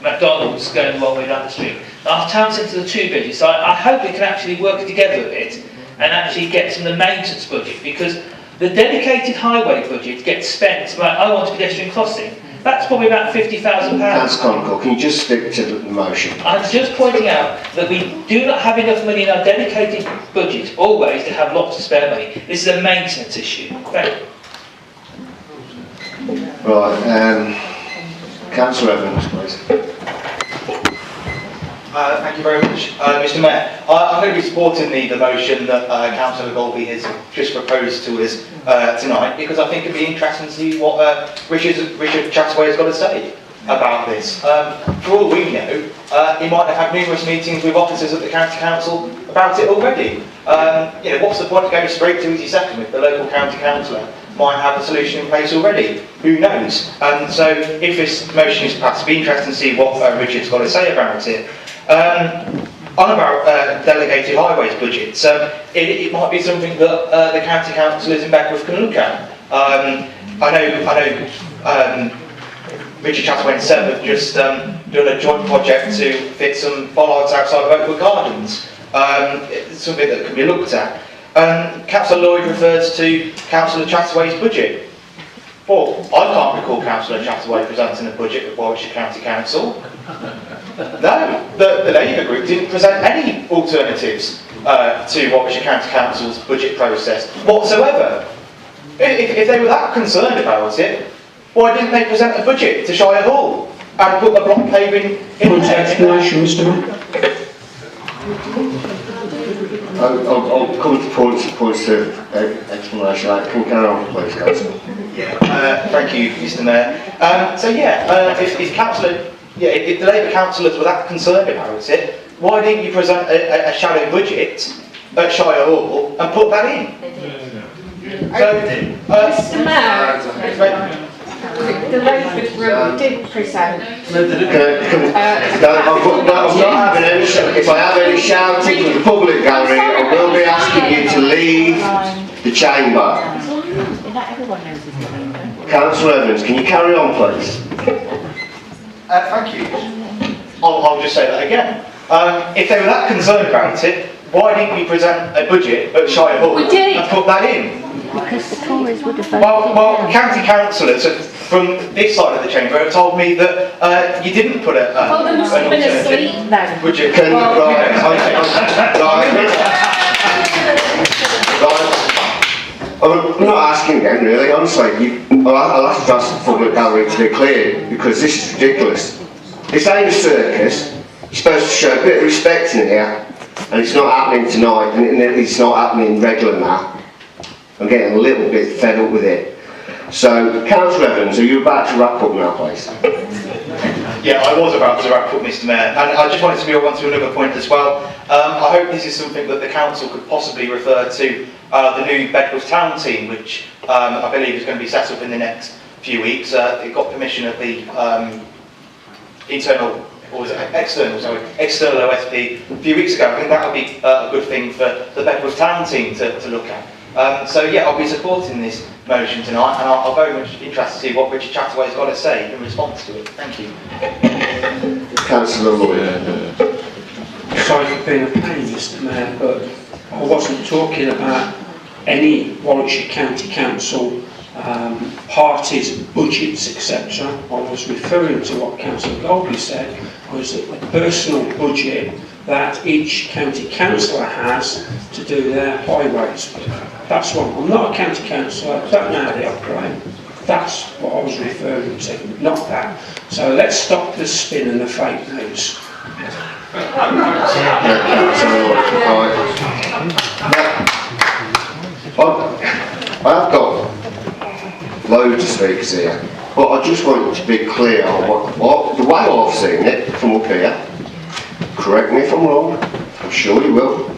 McDonald's going the wrong way down the street. Our town centres are too busy, so I hope we can actually work together a bit and actually get some of the maintenance budget, because the dedicated highway budget gets spent, like I want a pedestrian crossing, that's probably about £50,000. Councillor Connaught, can you just stick to the motion? I'm just pointing out that we do not have enough money in our dedicated budget always to have lots of spare money. This is a maintenance issue. Thank you. Right, Councillor Evans, please. Thank you very much, Mr Mayor. I'm going to be supporting the motion that Councillor Golby has just proposed to us tonight, because I think it'd be interesting to see what Richard Chataway has got to say about this. For all we know, he might have had numerous meetings with officers at the County Council about it already. You know, what's the point of going straight to his second if the local County Councillor might have a solution in place already? Who knows? And so if this motion is passed, it'd be interesting to see what Richard's got to say about it. On about delegated highways budgets, it might be something that the county councillors in Beckwith can look at. I know Richard Chataway and Seb have just done a joint project to fit some bollards outside of Oakwood Gardens. It's something that can be looked at. Councillor Lloyd refers to Councillor Chataway's budget. Well, I can't recall Councillor Chataway presenting a budget at Warwickshire County Council. No, the Labour group didn't present any alternatives to Warwickshire County Council's budget process whatsoever. If they were that concerned about it, why didn't they present a budget to Shire Hall and put the block paving in there? Explanation, Mr Mayor. I'll come to points of explanation. Can you carry on, please, Councillor? Yeah, thank you, Mr Mayor. If the Labour councillors were that concerned about it, why didn't you present a shadow budget at Shire Hall and put that in? Mr Mayor, the Labour group did present. I'm not having any, if I have any shouting from the public gallery, I will be asking you to leave the chamber. Councillor Evans, can you carry on, please? Thank you. I'll just say that again. If they were that concerned about it, why didn't you present a budget at Shire Hall and put that in? Because the Tories would have voted Well, county councillors from this side of the chamber have told me that you didn't put a They must have been asleep then. budget. I'm not asking again, really, honestly. I'll have to ask the public gallery to be clear, because this is ridiculous. This ain't a circus. You're supposed to show a bit of respect in here, and it's not happening tonight, and it's not happening regular now. I'm getting a little bit fed up with it. So, Councillor Evans, are you about to wrap up now, please? Yeah, I was about to wrap up, Mr Mayor, and I just wanted to move on to another point as well. I hope this is something that the council could possibly refer to the new Bedworth Town team, which I believe is going to be set up in the next few weeks. It got permission of the external OSP a few weeks ago. I think that would be a good thing for the Bedworth Town team to look at. So yeah, I'll be supporting this motion tonight, and I'll very much interested to see what Richard Chataway's got to say in response to it. Thank you. Councillor Lloyd. Sorry for being a pain, Mr Mayor, but I wasn't talking about any Warwickshire County Council parties, budgets, etc. I was referring to what Councillor Golby said, was that the personal budget that each county councillor has to do their highways. That's what, I'm not a county councillor, I don't know how they operate. That's what I was referring to, not that. So let's stop the spin and the fake news. I have got loads of speakers here, but I just want to be clear on what the way I've seen it from up here. Correct me if I'm wrong, I'm sure you will,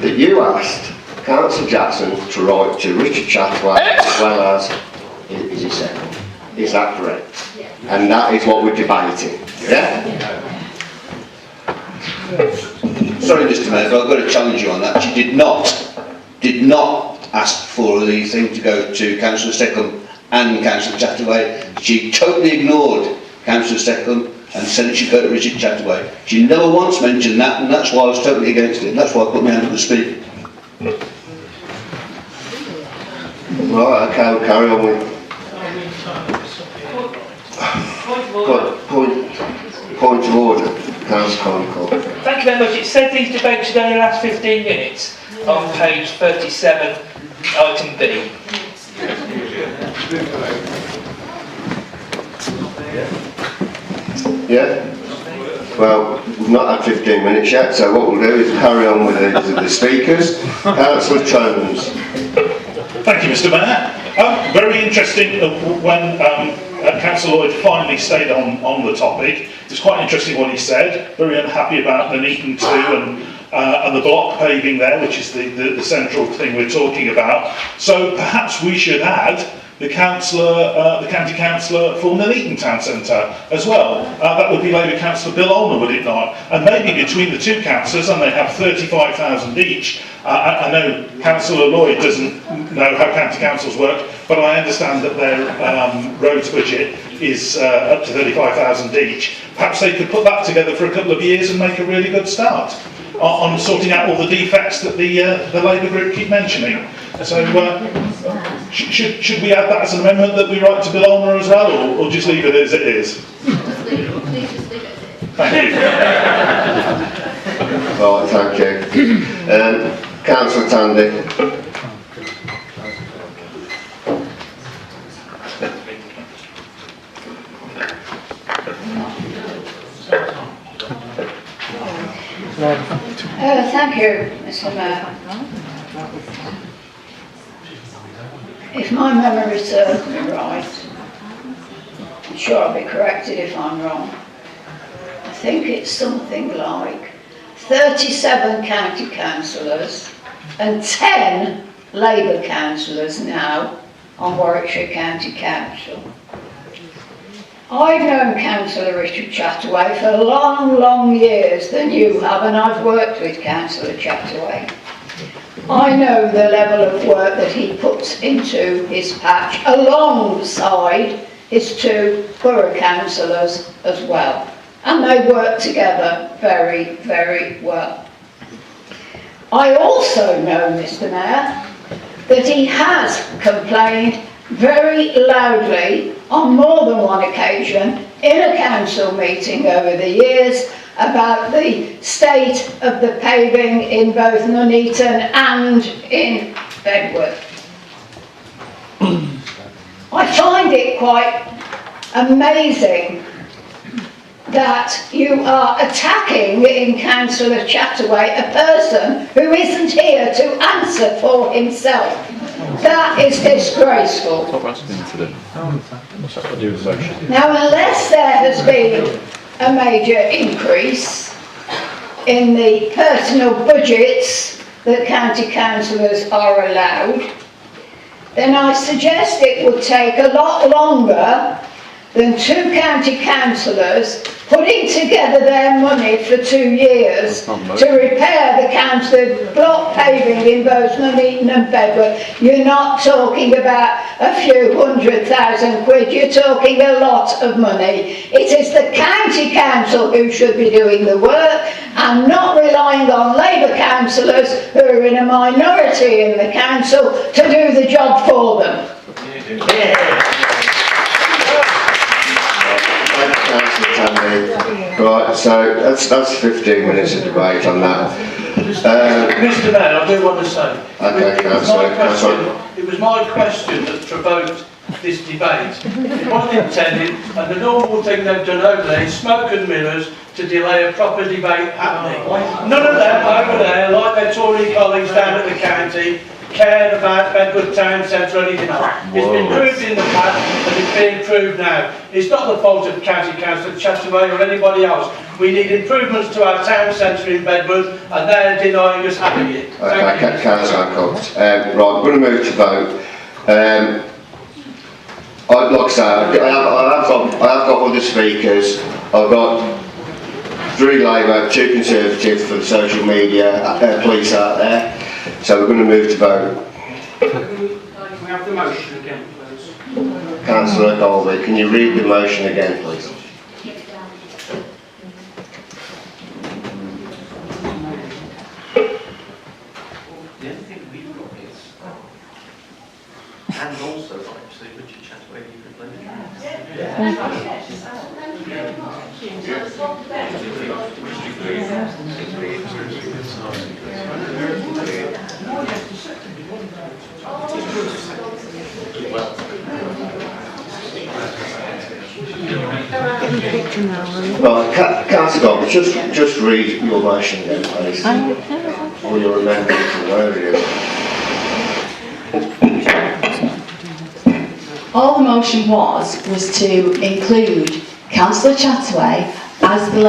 that you asked Councillor Jackson to write to Richard Chataway as well as is he second. Is that correct? And that is what we're debating, yeah? Sorry, Mr Mayor, but I've got to challenge you on that. She did not ask for the thing to go to Councillor Steckham and Councillor Chataway. She totally ignored Councillor Steckham and said it should go to Richard Chataway. She never once mentioned that, and that's why I was totally against it. And that's why I put my hand up to speak. Right, okay, we'll carry on with point of order, Councillor Conical. Thank you very much. It said these debates should only last 15 minutes on page 37, item B. Yeah? Well, we've not had 15 minutes yet, so what we'll do is carry on with the speakers. Councillor Tromans. Thank you, Mr. Mayor. Very interesting when Councillor Lloyd finally stayed on the topic. It's quite interesting what he said. Very unhappy about the Neaton 2 and the block paving there, which is the central thing we're talking about. So perhaps we should add the county councillor for Nuneaton Town Centre as well. That would be Labour Councillor Bill Olmer, would it not? And maybe between the two councillors, and they have 35,000 each. I know Councillor Lloyd doesn't know how county councils work, but I understand that their roads budget is up to 35,000 each. Perhaps they could put that together for a couple of years and make a really good start on sorting out all the defects that the Labour group keep mentioning. So should we add that as an amendment that we write to Bill Olmer as well, or just leave it as it is? Thank you. Right, thank you. Councillor Tandy. Thank you, Mr. Mayor. If my memory serves me right, I'm sure I'll be corrected if I'm wrong, I think it's something like 37 county councillors and 10 Labour councillors now on Warwickshire County Council. I've known Councillor Richard Chataway for long years than you have, and I've worked with Councillor Chataway. I know the level of work that he puts into his patch alongside his two borough councillors as well, and they work together very well. I also know, Mr. Mayor, that he has complained very loudly on more than one occasion in a council meeting over the years about the state of the paving in both Nuneaton and in Bedworth. I find it quite amazing that you are attacking in Councillor Chataway a person who isn't here to answer for himself. That is disgraceful. Now, unless there has been a major increase in the personal budgets that county councillors are allowed, then I suggest it would take a lot longer than two county councillors putting together their money for 2 years to repair the block paving in both Nuneaton and Bedworth. You're not talking about a few £100,000, you're talking a lot of money. It is the county council who should be doing the work and not relying on Labour councillors who are in a minority in the council to do the job for them. Right, so that's 15 minutes of debate on that. Mr. Mayor, I do want to say, Okay, it was my question that provoked this debate. It wasn't intended, and the normal thing they've done over there is smoke and mirrors to delay a proper debate happening. None of them over there, like their Tory colleagues down at the county, cared about Bedworth Town Centre or anything else. It's been proved in the past and it's being proved now. It's not the fault of County Councillor Chataway or anybody else. We need improvements to our town centre in Bedworth and they're denying us having it. Okay, Councillor Cox. Right, we're going to move to vote. Like I say, I have got other speakers. I've got 3 Labour, 2 Conservative for the social media police out there. So we're going to move to vote. Can we have the motion again, please? Councillor Colby, can you read the motion again, please? The only thing we've got is, and also obviously Richard Chataway, you could Right, Councillor Gold, just read your motion again, please. Or your amendment, or whatever it is. All the motion was to include Councillor Chataway as the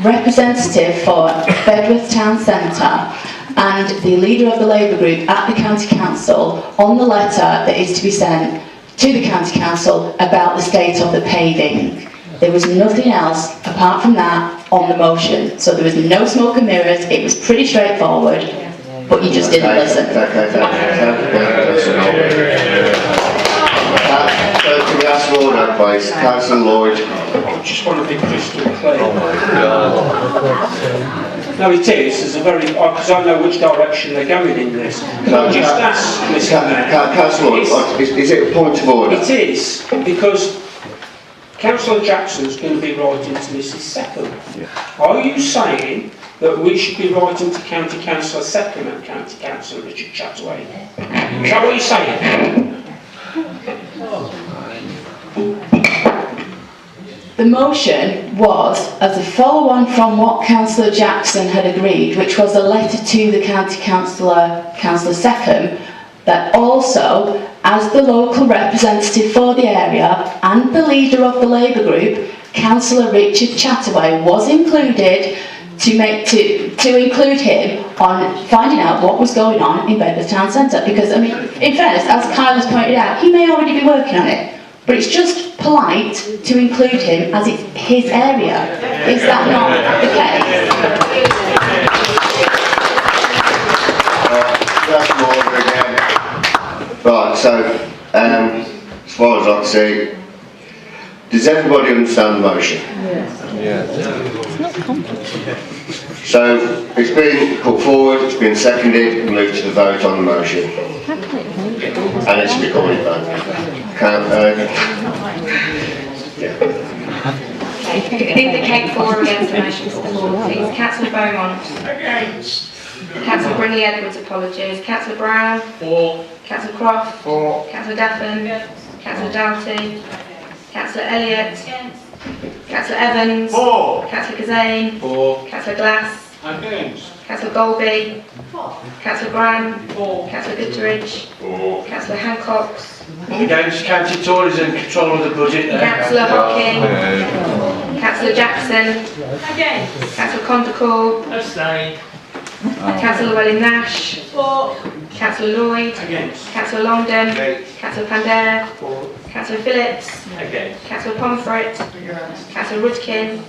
representative for Bedworth Town Centre and the leader of the Labour group at the County Council on the letter that is to be sent to the County Council about the state of the paving. There was nothing else apart from that on the motion. So there was no smoke and mirrors, it was pretty straightforward, but you just didn't listen. Can we ask order, please? Councillor Lloyd. I just want to be crystal clear. No, it is. There's a very, because I know which direction they're going in this. Can I just ask, Mr. Mayor? Councillor Lloyd, is it a point of order? It is, because Councillor Jackson's going to be writing to Mrs. Seckham. Are you saying that we should be writing to County Councillor Seckham and County Councillor Richard Chataway? Is that what you're saying? The motion was as a follow-on from what Councillor Jackson had agreed, which was a letter to the County Councillor, Councillor Seckham, that also, as the local representative for the area and the leader of the Labour group, Councillor Richard Chataway was included to include him on finding out what was going on in Bedworth Town Centre. Because, I mean, in fairness, as Kyle has pointed out, he may already be working on it, but it's just polite to include him as it's his area. Is that not the case? That's order again. Right, so, as far as I can see, does everybody understand the motion? It's not complicated. So, it's been put forward, it's been seconded, we move to the vote on the motion. And it's recorded vote. Indicate for or against the motion, Mr. Moore, please. Councillor Beaumont. Against. Councillor Brinley Edwards, apologies. Councillor Brown. For. Councillor Croft. For. Councillor Daffin. Councillor Doughty. Councillor Elliott. Councillor Evans. For. Councillor Kazane. For. Councillor Glass. Against. Councillor Golby. For. Councillor Graham. For. Councillor Gutheridge. For. Councillor Hancox. Against. County Tories in control of the budget there. Councillor Hocking. Councillor Jackson. Against. Councillor Condacore. Abstain. Councillor Llewellyn-Nash. For. Councillor Lloyd. Against. Councillor Longden. Councillor Pandare. For. Councillor Phillips. Against. Councillor Pomfret. Councillor Rudkin.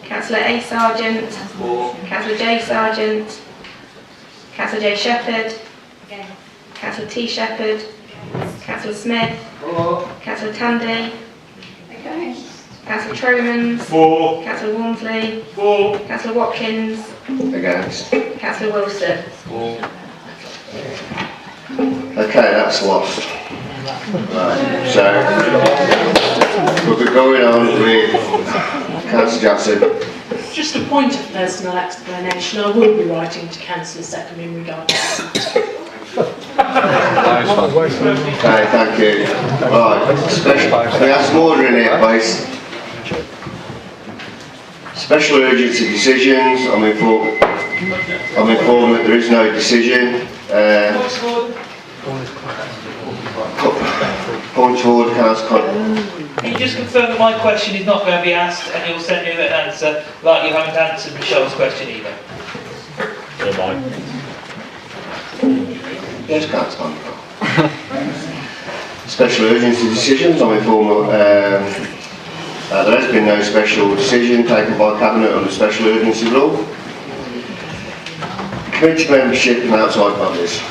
Councillor A. Sargent. For. Councillor J. Sargent. Councillor J. Shepherd. Councillor T. Shepherd. Councillor Smith. For. Councillor Tandy. Councillor Tromans. For. Councillor Walmsley. For. Councillor Watkins. Against. Councillor Wilson. For. Okay, that's lost. Right, so we'll be going on with Councillor Jackson. Just a point of personal explanation, I will be writing to Councillor Seckham in regard to that. Okay, thank you. Right, we have some order in here, please. Special urgency decisions. I'm informed that there is no decision. Point of order, Councillor. Can you just confirm that my question is not going to be asked and you'll send me an answer like you haven't answered Michelle's question either? Yes, Councillor. Special urgency decisions. I'm informed that there has been no special decision taken by Cabinet on the special urgency rule. Committee membership and outside bodies.